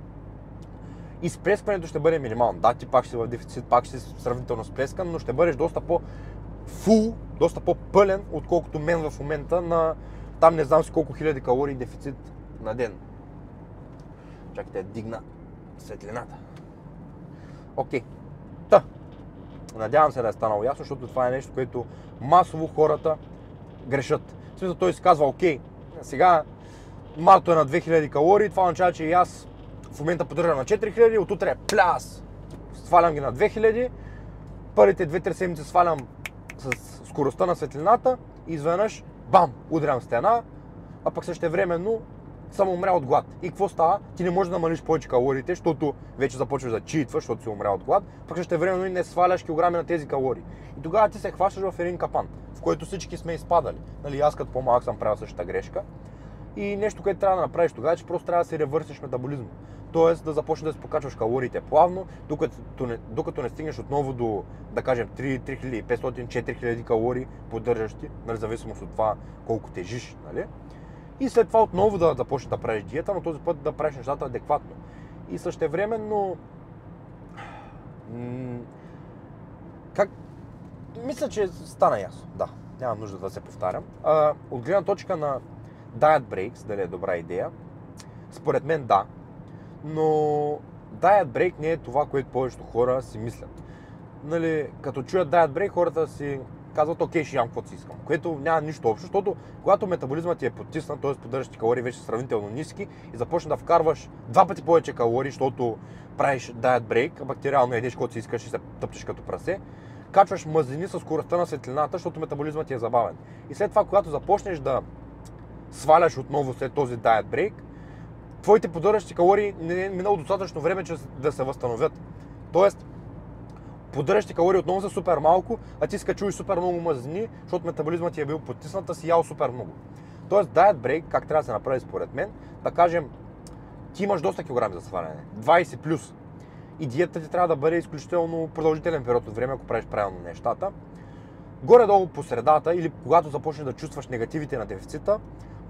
Speaker 2: и сплескването ще бъде минимално. Да, ти пак ще си в дефицит, пак ще си сравнително сплескан, но ще бъдеш доста по-фул, доста по-пълен, отколкото мен в момента на там не знам си колко хиляди калории дефицит на ден. Чакайте, дигна светлината. Окей. Надявам се да е станало ясно, защото това е нещо, което масово хората грешат. В смисъл, той си казва, окей, сега малото е на 2000 калории, това означава, че и аз в момента поддържам на 4000, от утре пляс, свалям ги на 2000, първите 2-3 седмици свалям с скоростта на светлината и изведнъж, бам, удрям стена, а пък същевременно съм умрял от глад. И какво става? Ти не можеш да намалиш повече калориите, защото вече започваш да читваш, защото си умрял от глад, пък същевременно и не сваляш килограми на тези калории. И тогава ти се хващаш в един капан, в който всички сме изпадали. Аз като по-малък съм правил същата грешка. И нещо, което трябва да направиш тогава, е, че просто трябва да си ревърсиш метаболизма. Тоест да започнеш да си покачваш калориите плавно, докато не стигнеш отново до, да кажем, 3500-4000 калории поддържащи, зависимост от това колко тежиш. И след това отново да започнеш да правиш диета, но този път да правиш нещата адекватно. И същевременно, мисля, че стана ясно, да, нямам нужда да се повтарям. От гледна точка на Diet Breaks, дали е добра идея, според мен да, но Diet Break не е това, което повечето хора си мислят. Нали, като чуят Diet Break, хората си казват, окей, ще ям каквото си искам, което няма нищо общо, защото когато метаболизмът ти е потиснат, т.е. поддържащи калории вече сравнително ниски и започне да вкарваш 2 пъти повече калории, защото правиш Diet Break, а бактериално ядеш каквото си искаш и се тъпчеш като прасе, качваш мазнини с скоростта на светлината, защото метаболизмът ти е забавен. И след това, когато започнеш да сваляш отново след този Diet Break, твоите поддържащи калории не е минало достатъчно време, че да се възстановят. Тоест, поддържащи калории отново са супер малко, а ти скачуваш супер много мазнини, защото метаболизмът ти е бил потиснат, а си ял супер много. Тоест, Diet Break, как трябва да се направи според мен, да кажем, ти имаш доста килограми за сваляне, 20 плюс. И диетата ти трябва да бъде изключително продължителен период от време, ако правиш правилно нещата. Горе-долу по средата или когато започнеш да чувстваш негативите на дефицита,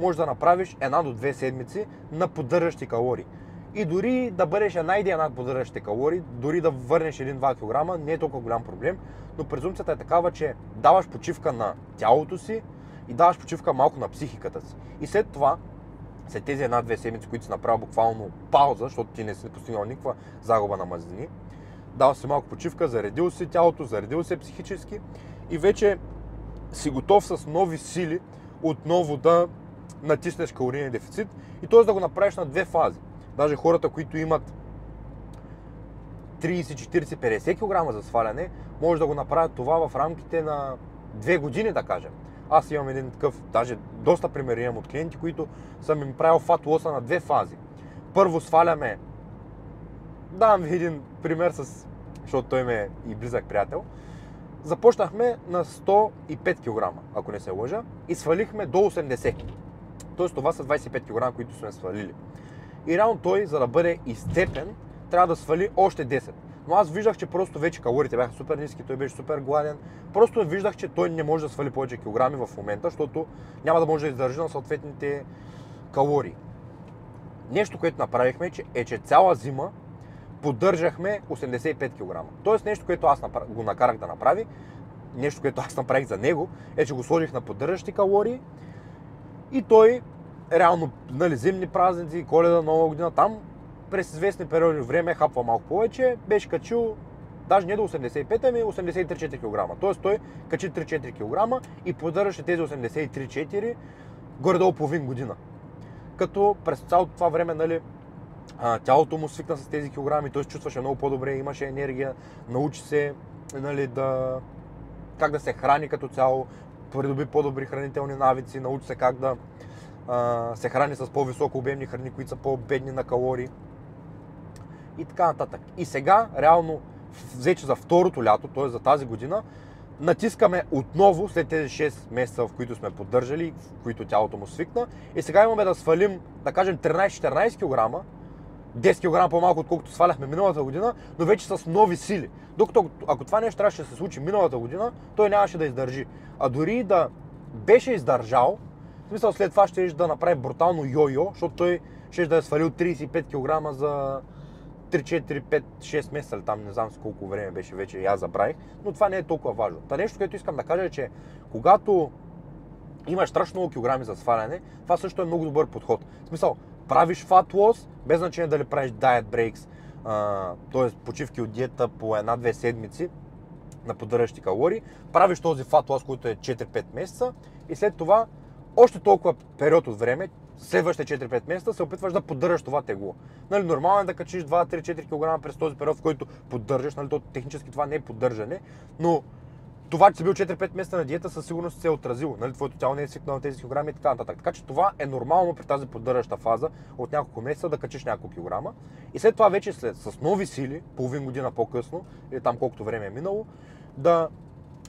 Speaker 2: можеш да направиш 1 до 2 седмици на поддържащи калории. И дори да бъдеш една идея над поддържащите калории, дори да върнеш 1-2 кг, не е толкова голям проблем, но презумпцията е такава, че даваш почивка на тялото си и даваш почивка малко на психиката си. И след това, след тези 1-2 седмици, които си направил буквално пауза, защото ти не си постигнал никаква загуба на мазнини, дава си малко почивка, заредил си тялото, заредил се психически и вече си готов с нови сили отново да натиснеш калориен дефицит и т.е. да го направиш на 2 фази. Даже хората, които имат 30, 40, 50 кг за сваляне, може да го направят това в рамките на 2 години, да кажем. Аз имам един такъв, даже доста примери имам от клиенти, които съм им правил фат лоса на 2 фази. Първо сваляме, давам ви един пример, защото той ми е и близък приятел. Започнахме на 105 кг, ако не се лъжа, и свалихме до 80. Тоест това са 25 кг, които сме свалили. И реално той, за да бъде изцепен, трябва да свали още 10. Но аз виждах, че просто вече калориите бяха супер ниски, той беше супер гладен. Просто виждах, че той не може да свали повече килограми в момента, защото няма да може да издържи на съответните калории. Нещо, което направихме, е, че цяла зима поддържахме 85 кг. Тоест нещо, което аз го накарах да направи, нещо, което аз направих за него, е, че го сложих на поддържащи калории и той реално, нали, зимни празници, Коледа, Нова година, там през известни периоди време хапва малко повече, беше качил даже не до 85, ами 83-4 кг. Тоест той качи 3-4 кг и поддържаше тези 83-4 горе-долу половин година. Като през цялото това време, нали, тялото му свикна с тези килограми, той се чувстваше много по-добре, имаше енергия, научи се, нали, как да се храни като цяло, придоби по-добри хранителни навици, научи се как да се храни с по-високо обемни храни, които са по-бедни на калории и така нататък. И сега, реално, вече за второто лято, т.е. за тази година, натискаме отново след тези 6 месеца, в които сме поддържали, в които тялото му свикна. И сега имаме да свалим, да кажем, 13-14 кг, 10 кг по-малко, отколкото сваляхме миналата година, но вече с нови сили. Докато ако това нещо трябваше да се случи миналата година, той нямаше да издържи. А дори да беше издържал, в смисъл след това ще да направи брутално йо-йо, защото той ще да е свалил 35 кг за 3, 4, 5, 6 месеца или там, не знам с колко време беше вече, и аз забравих, но това не е толкова важно. Та нещо, което искам да кажа е, че когато имаш страшно много килограми за сваляне, това също е много добър подход. В смисъл, правиш fat loss, без значение дали правиш diet breaks, т.е. почивки от диета по 1-2 седмици на поддържащи калории, правиш този fat loss, който е 4-5 месеца и след това още толкова период от време, следващите 4-5 месеца се опитваш да поддържаш това тегло. Нали, нормално е да качиш 2-3-4 кг през този период, в който поддържаш, нали, то технически това не е поддържане, но това, че си бил 4-5 месеца на диета, със сигурност се е отразило. Нали, твоето тяло не е свикнало на тези килограми и така нататък. Така че това е нормално при тази поддържаща фаза от няколко месеца да качиш няколко килограма. И след това вече с нови сили, половин година по-късно, или там колкото време е минало, да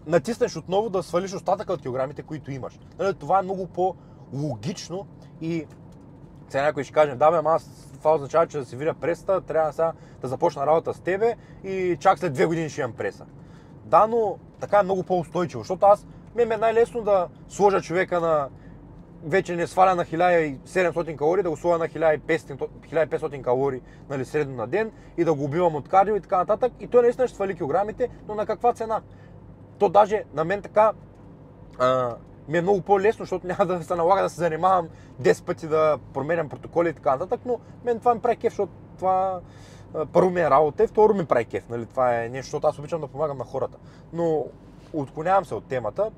Speaker 2: натиснеш отново да свалиш остатъка от килограмите, които имаш. Нали, това е много по-логично и сега някой ще каже, да бе, това означава, че да си видя пресата, трябва сега да започна работа с тебе и чак след 2 години ще имам преса. Да, но така е много по-устойчиво, защото ми е най-лесно да сложа човека на вече не сваля на 1700 калории, да го сложа на 1500 калории, нали, средно на ден и да го убивам от кардио и така нататък. И той наистина ще свали килограмите, но на каква цена? То даже на мен така ми е много по-лесно, защото няма да се налага да се занимавам 10 пъти да променям протоколи и така нататък, но мен това ми прави кеф, защото това първо ми е работа и второ ми прави кеф. Нали? Това е нещо, защото аз обичам да помагам на хората. Но отклонявам се от темата.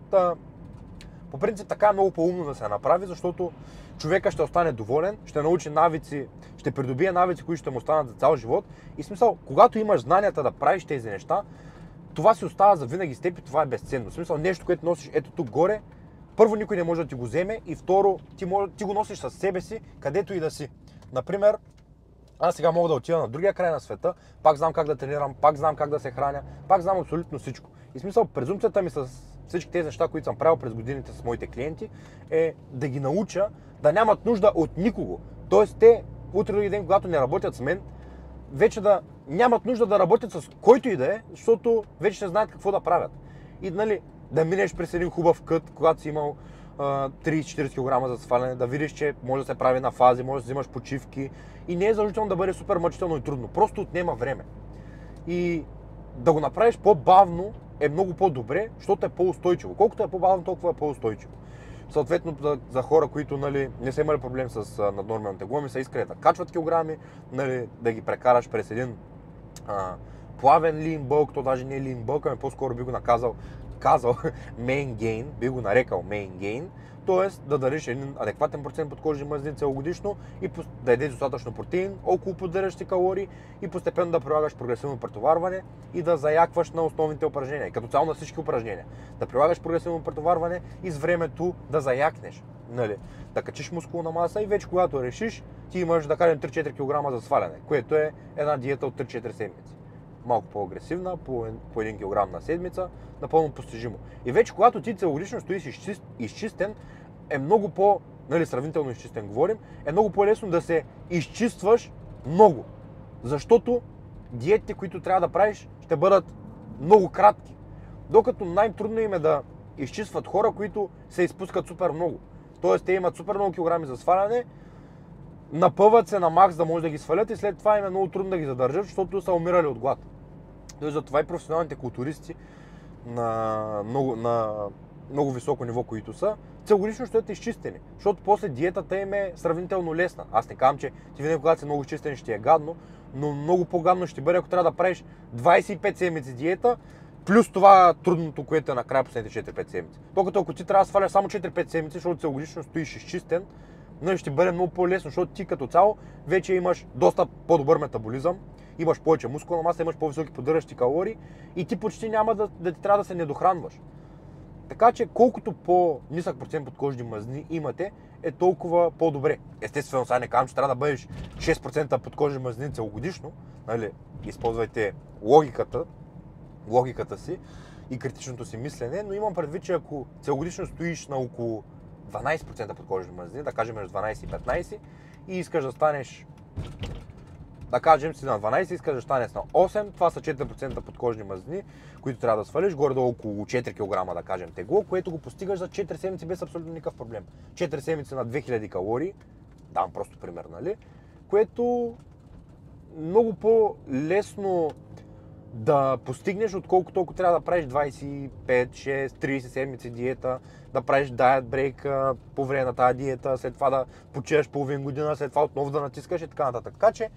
Speaker 2: По принцип така е много по-умно да се направи, защото човека ще остане доволен, ще научи навици, ще придобие навици, които ще му останат за цял живот. И смисъл, когато имаш знанията да правиш тези неща, това си остава за винаги с теб и това е безценно. В смисъл, нещо, което носиш ето тук горе, първо никой не може да ти го вземе и второ, ти го носиш със себе си, където и да си. Например, аз сега мога да отида на другия край на света, пак знам как да тренирам, пак знам как да се храня, пак знам абсолютно всичко. И смисъл, презумпцията ми с всички тези неща, които съм правил през годините с моите клиенти, е да ги науча да нямат нужда от никого. Тоест те, утре други ден, когато не работят с мен, вече да нямат нужда да работят с който и да е, защото вече ще знаят какво да правят. И нали, да минеш през един хубав кът, когато си имал 30-40 кг за сваляне, да видиш, че може да се прави на фази, може да взимаш почивки и не е задължително да бъде супер мъчително и трудно, просто отнема време. И да го направиш по-бавно е много по-добре, защото е по-устойчиво. Колкото е по-бавно, толкова е по-устойчиво. Съответно за хора, които нали, не са имали проблем с наднормално тегло, ми са искали да качват килограми, нали, да ги прекараш през един плавен lean bulk, то даже не е lean bulk, ами по-скоро би го казал main gain, би го нарекал main gain, т.е. да дадеш един адекватен процент подкожни мазнини целогодишно и да ядеш достатъчно протеин, около поддържащи калории и постепенно да прилагаш прогресивно претоварване и да заякваш на основните упражнения, като цяло на всички упражнения. Да прилагаш прогресивно претоварване и с времето да заякнеш, нали? Да качиш мускулна маса и вече когато решиш, ти имаш да кажем 3-4 кг за сваляне, което е една диета от 3-4 седмици. Малко по-агресивна, по 1 кг на седмица, напълно постижимо. И вече когато ти целогодишно стоиш изчистен, е много нали, сравнително изчистен говорим, е много по-лесно да се изчистваш много. Защото диетите, които трябва да правиш, ще бъдат много кратки. Докато най-трудно им е да изчистват хора, които се изпускат супер много. Тоест те имат супер много килограми за сваляне, напъват се на макс да може да ги свалят и след това им е много трудно да ги задържат, защото са умирали от глад. Тоест затова и професионалните културисти на много високо ниво, които са, целогодишно ще бъдат изчистени, защото после диетата им е сравнително лесна. Аз не казвам, че ти винаги когато си много изчистен ще е гадно, но много по-гадно ще бъде, ако трябва да правиш 25 седмици диета, плюс това трудното, което е накрая последните 4-5 седмици. Докато ако ти трябва да сваляш само 4-5 седмици, защото целогодишно стоиш изчистен, ще бъде много по-лесно, защото ти като цяло вече имаш доста по-добър метаболизъм, имаш повече мускулна маса, имаш по-високи поддържащи калории и ти почти няма да ти трябва да се недохранваш. Така че колкото по-нисък процент подкожни мазнини имате, е толкова по-добре. Естествено, сега не казвам, че трябва да бъдеш 6% подкожни мазнини целогодишно, нали? Използвайте логиката си и критичното си мислене, но имам предвид, че ако целогодишно стоиш на около 12% подкожни мазнини, да кажем между 12 и 15 и искаш да станеш, да кажем си на 12, искаш да станеш на 8, това са 4% подкожни мазнини, които трябва да свалиш, горе-долу около 4 кг, да кажем тегло, което го постигаш за 4 седмици без абсолютно никакъв проблем. 4 седмици на 2000 калории, давам просто пример, нали? Което много по-лесно да постигнеш, отколкото ако трябва да правиш 25, 6, 30 седмици диета, да правиш диет брейк по време на тази диета, след това да почиваш половин година, след това отново да натискаш и така нататък. Така че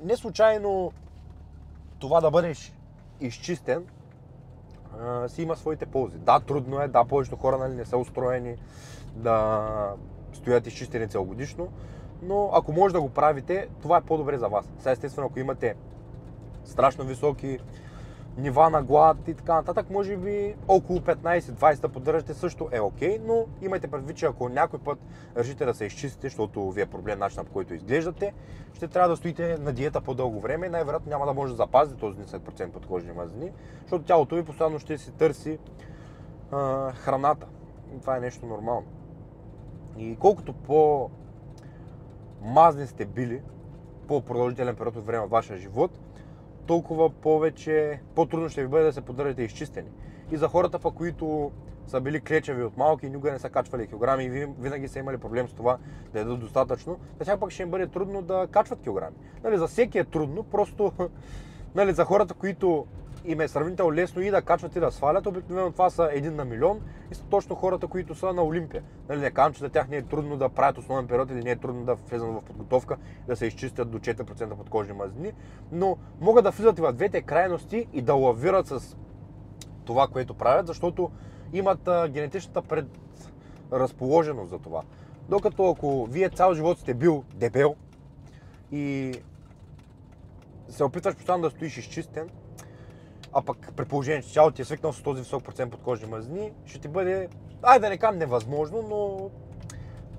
Speaker 2: не случайно това да бъдеш изчистен си има своите ползи. Да, трудно е, да, повечето хора нали, не са устроени да стоят изчистени целогодишно, но ако може да го правите, това е по-добре за вас. Сега естествено, ако имате страшно високи нива на глад и така нататък, може би около 15-20 да поддържате също е окей, но имайте предвид, че ако някой път решите да се изчистите, защото ви е проблем начинът, по който изглеждате, ще трябва да стоите на диета по-дълго време и най-вероятно няма да може да запазите този нисък процент подкожни мазнини, защото тялото ви постоянно ще си търси храната. И това е нещо нормално. И колкото по-мазни сте били по-продължителен период от време от вашия живот, толкова по-трудно ще ви бъде да се поддържате изчистени. И за хората, които са били клечеви от малки и никога не са качвали килограми и винаги са имали проблем с това да ядат достатъчно, на тях пък ще им бъде трудно да качват килограми. Нали, за всеки е трудно, просто нали, за хората, които им е сравнително лесно и да качват и да свалят, обикновено това са 1 на милион и са точно хората, които са на Олимпия. Нали, не казвам, че за тях не е трудно да правят основен период или не е трудно да влезат в подготовка и да се изчистят до 4% подкожни мазнини, но могат да влизат и в двете крайности и да лавират с това, което правят, защото имат генетичната предразположеност за това. Докато ако вие цял живот сте бил дебел и се опитваш постоянно да стоиш изчистен, а пък при положение, че цялото ти е свикнал с този висок процент подкожни мазнини, ще ти бъде, да не кажам невъзможно, но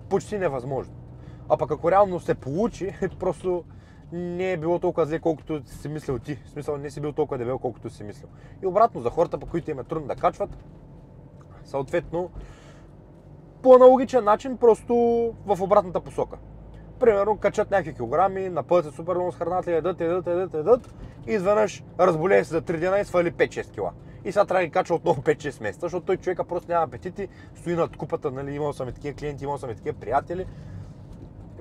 Speaker 2: почти невъзможно. А пък ако реално се получи, просто не е било толкова зле, колкото си мислил ти. В смисъл, не си бил толкова дебел, колкото си мислил. И обратно, за хората, по които им е трудно да качват, съответно, по аналогичен начин, просто в обратната посока. Примерно, качат някакви килограми, напълят се супер много с храната, ядат и изведнъж разболее се за 3 дена и свали 5-6 кила. И сега трябва да ги качва отново 5-6 месеца, защото той човека просто няма апетити, стои над купата, нали, имал съм и такива клиенти, имал съм и такива приятели.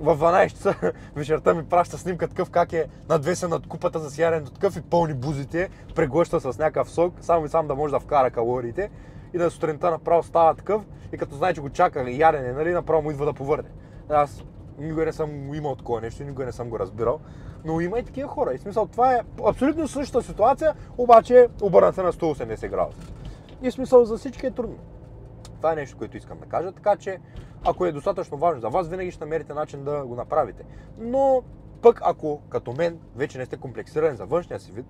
Speaker 2: В 12 часа вечерта ми праща снимка такъв как е надвесен над купата за яденето такъв и пълни бузите, преглъща с някакъв сок, само и сам да може да вкара калориите и да сутринта направо става такъв и като знае, че го чака ядене, нали, направо му идва да повърне. Аз никога не съм имал такова нещо, никога не съм го разбирал, но има и такива хора. И смисъл, това е абсолютно същата ситуация, обаче обърната на 180 градуса. И смисъл, за всички е трудно. Това е нещо, което искам да кажа, така че ако е достатъчно важно за вас, винаги ще намерите начин да го направите. Но пък ако, като мен, вече не сте комплексирани за външния си вид,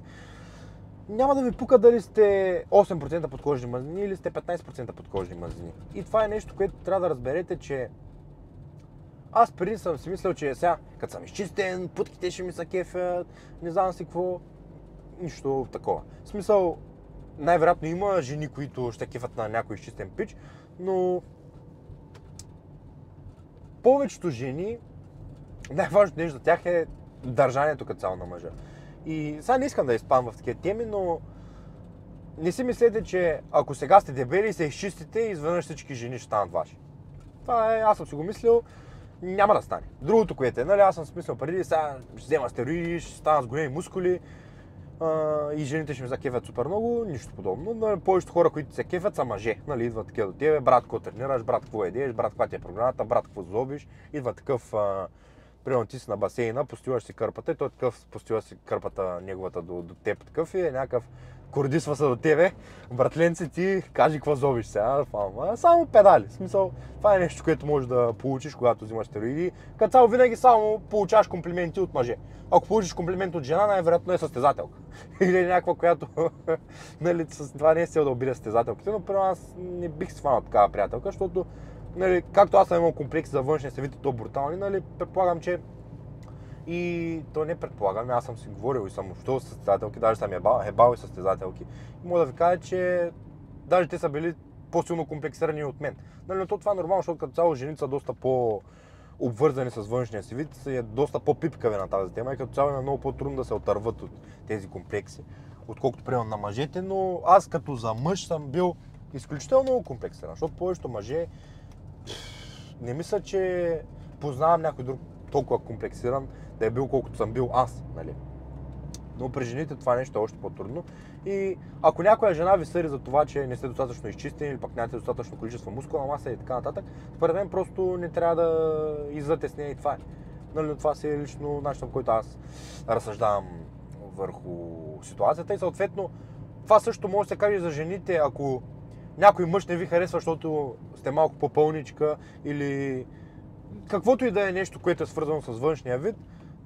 Speaker 2: няма да ви пука дали сте 8% подкожни мазнини или сте 15% подкожни мазнини. И това е нещо, което трябва да разберете, че аз преди съм си мислил, че сега, като съм изчистен, путките ще ми са кефят, не знам си какво, нищо такова. В смисъл, най-вероятно има жени, които ще кефят на някой изчистен пич, но повечето жени, най-важното нещо за тях е държанието като цяло на мъжа. И сега не искам да изпадам в такива теми, но не си мислете, че ако сега сте дебели и се изчистите, изведнъж всички жени ще станат ваши. Това е, аз съм си го мислил, няма да стане. Другото, което е, нали, аз съм смислил преди, сега ще взема стероиди, ще стана с големи мускули и жените ще ми закефят супер много, нищо подобно. Но повечето хора, които се кефят, са мъже. Нали, идват такива до тебе, брат, какво тренираш, брат, какво едеш, брат, каква ти е програмата, брат, какво злобиш. Идва такъв, примерно ти си на басейна, постиваш си кърпата и той такъв постива си кърпата неговата до теб такъв и е някакъв кордисва се до тебе, братленци, ти кажи какво зобиш сега, само педали. В смисъл, това е нещо, което можеш да получиш, когато взимаш стероиди. Като цяло винаги само получаваш комплименти от мъже. Ако получиш комплимент от жена, най-вероятно е състезателка. Или някаква, която, нали, с това не е сел да обида състезателките, но при аз не бих се фанал такава приятелка, защото, нали, както аз съм имал комплекс за външния си вид и то брутални, нали, предполагам, че и то не предполагам, аз съм си говорил и съм общувал с състезателки, даже съм ебал и състезателки. И мога да ви кажа, че даже те са били по-силно комплексирани от мен. Нали, но това е нормално, защото като цяло жените са доста по-обвързани с външния си вид, са доста по-пипкави на тази тема и като цяло е много по-трудно да се отърват от тези комплекси, отколкото примерно на мъжете, но аз като за мъж съм бил изключително много комплексиран, защото повечето мъже не мисля, че познавам някой друг толкова комплексиран да е бил колкото съм бил аз, нали. Но при жените това нещо е още по-трудно и ако някоя жена ви съди за това, че не сте достатъчно изчистени или пък нямате достатъчно количество мускулна маса и така нататък, според мен просто не трябва да излизате с нея и това е. Нали, но това си е лично начинът, по който аз разсъждавам върху ситуацията и съответно това също може да се каже за жените, ако някой мъж не ви харесва, защото сте малко по-пълничка или каквото и да е нещо, което е свързано с външния вид,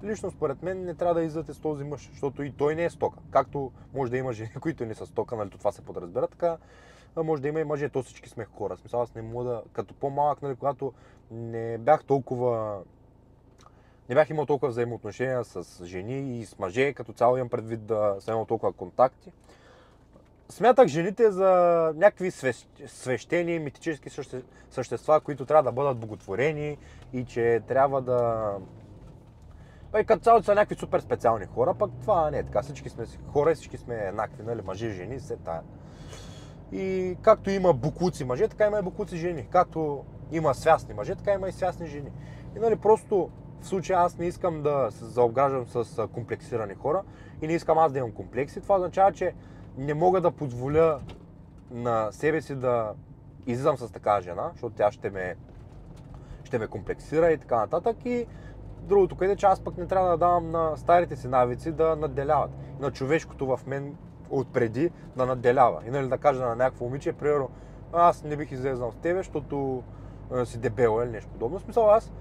Speaker 2: лично според мен не трябва да излизате с този мъж, защото и той не е стока. Както може да има жени, които не са стока, нали, това се подразбира, така може да има и мъже, то всички сме хора. Смисъл, аз не мога да, като по-малък, нали, когато не бях имал толкова взаимоотношения с жени и с мъже, като цяло имам предвид да съм имал толкова контакти. Смятах жените за някакви свещени, митически същества, които трябва да бъдат боготворени и че трябва да... И като цяло са някакви супер специални хора, пък това не е така. Всички сме хора и всички сме еднакви, нали, мъже, жени, все тая. И както има бокуци мъже, така има и бокуци жени. Както има свясни мъже, така има и свясни жени. И нали, просто в случая аз не искам да се заобграждам с комплексирани хора и не искам аз да имам комплекси. Това означава, че не мога да позволя на себе си да излизам с такава жена, защото тя ще ме комплексира и така нататък. И другото, къде че аз пък не трябва да давам на старите си навици да надделяват. На човешкото в мен отпреди да надделява. И нали, да кажа на някакво момиче, примерно, аз не бих излезнал с тебе, защото си дебела или нещо подобно. В смисъл аз,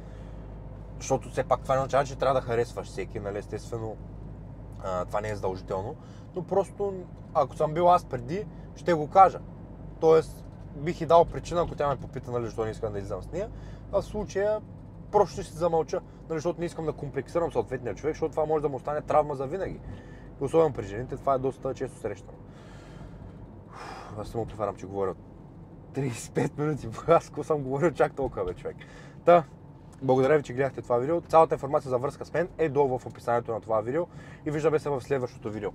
Speaker 2: защото все пак това не означава, че трябва да харесваш всеки, нали, естествено това не е задължително, но просто ако съм бил аз преди, ще го кажа. Тоест бих и дал причина, ако тя ме попита, нали, защо не искам да излизам с нея, а в случая просто ще се замълча, нали, защото не искам да комплексирам съответния човек, защото това може да му остане травма за винаги. И особено при жените, това е доста често срещано. Аз само повярвам, че говоря 35 минути, аз съм говорил чак толкова, бе, човек. Та, благодаря ви, че гледахте това видео. Цялата информация за връзка с мен е долу в описанието на това видео и виждаме се в следващото видео.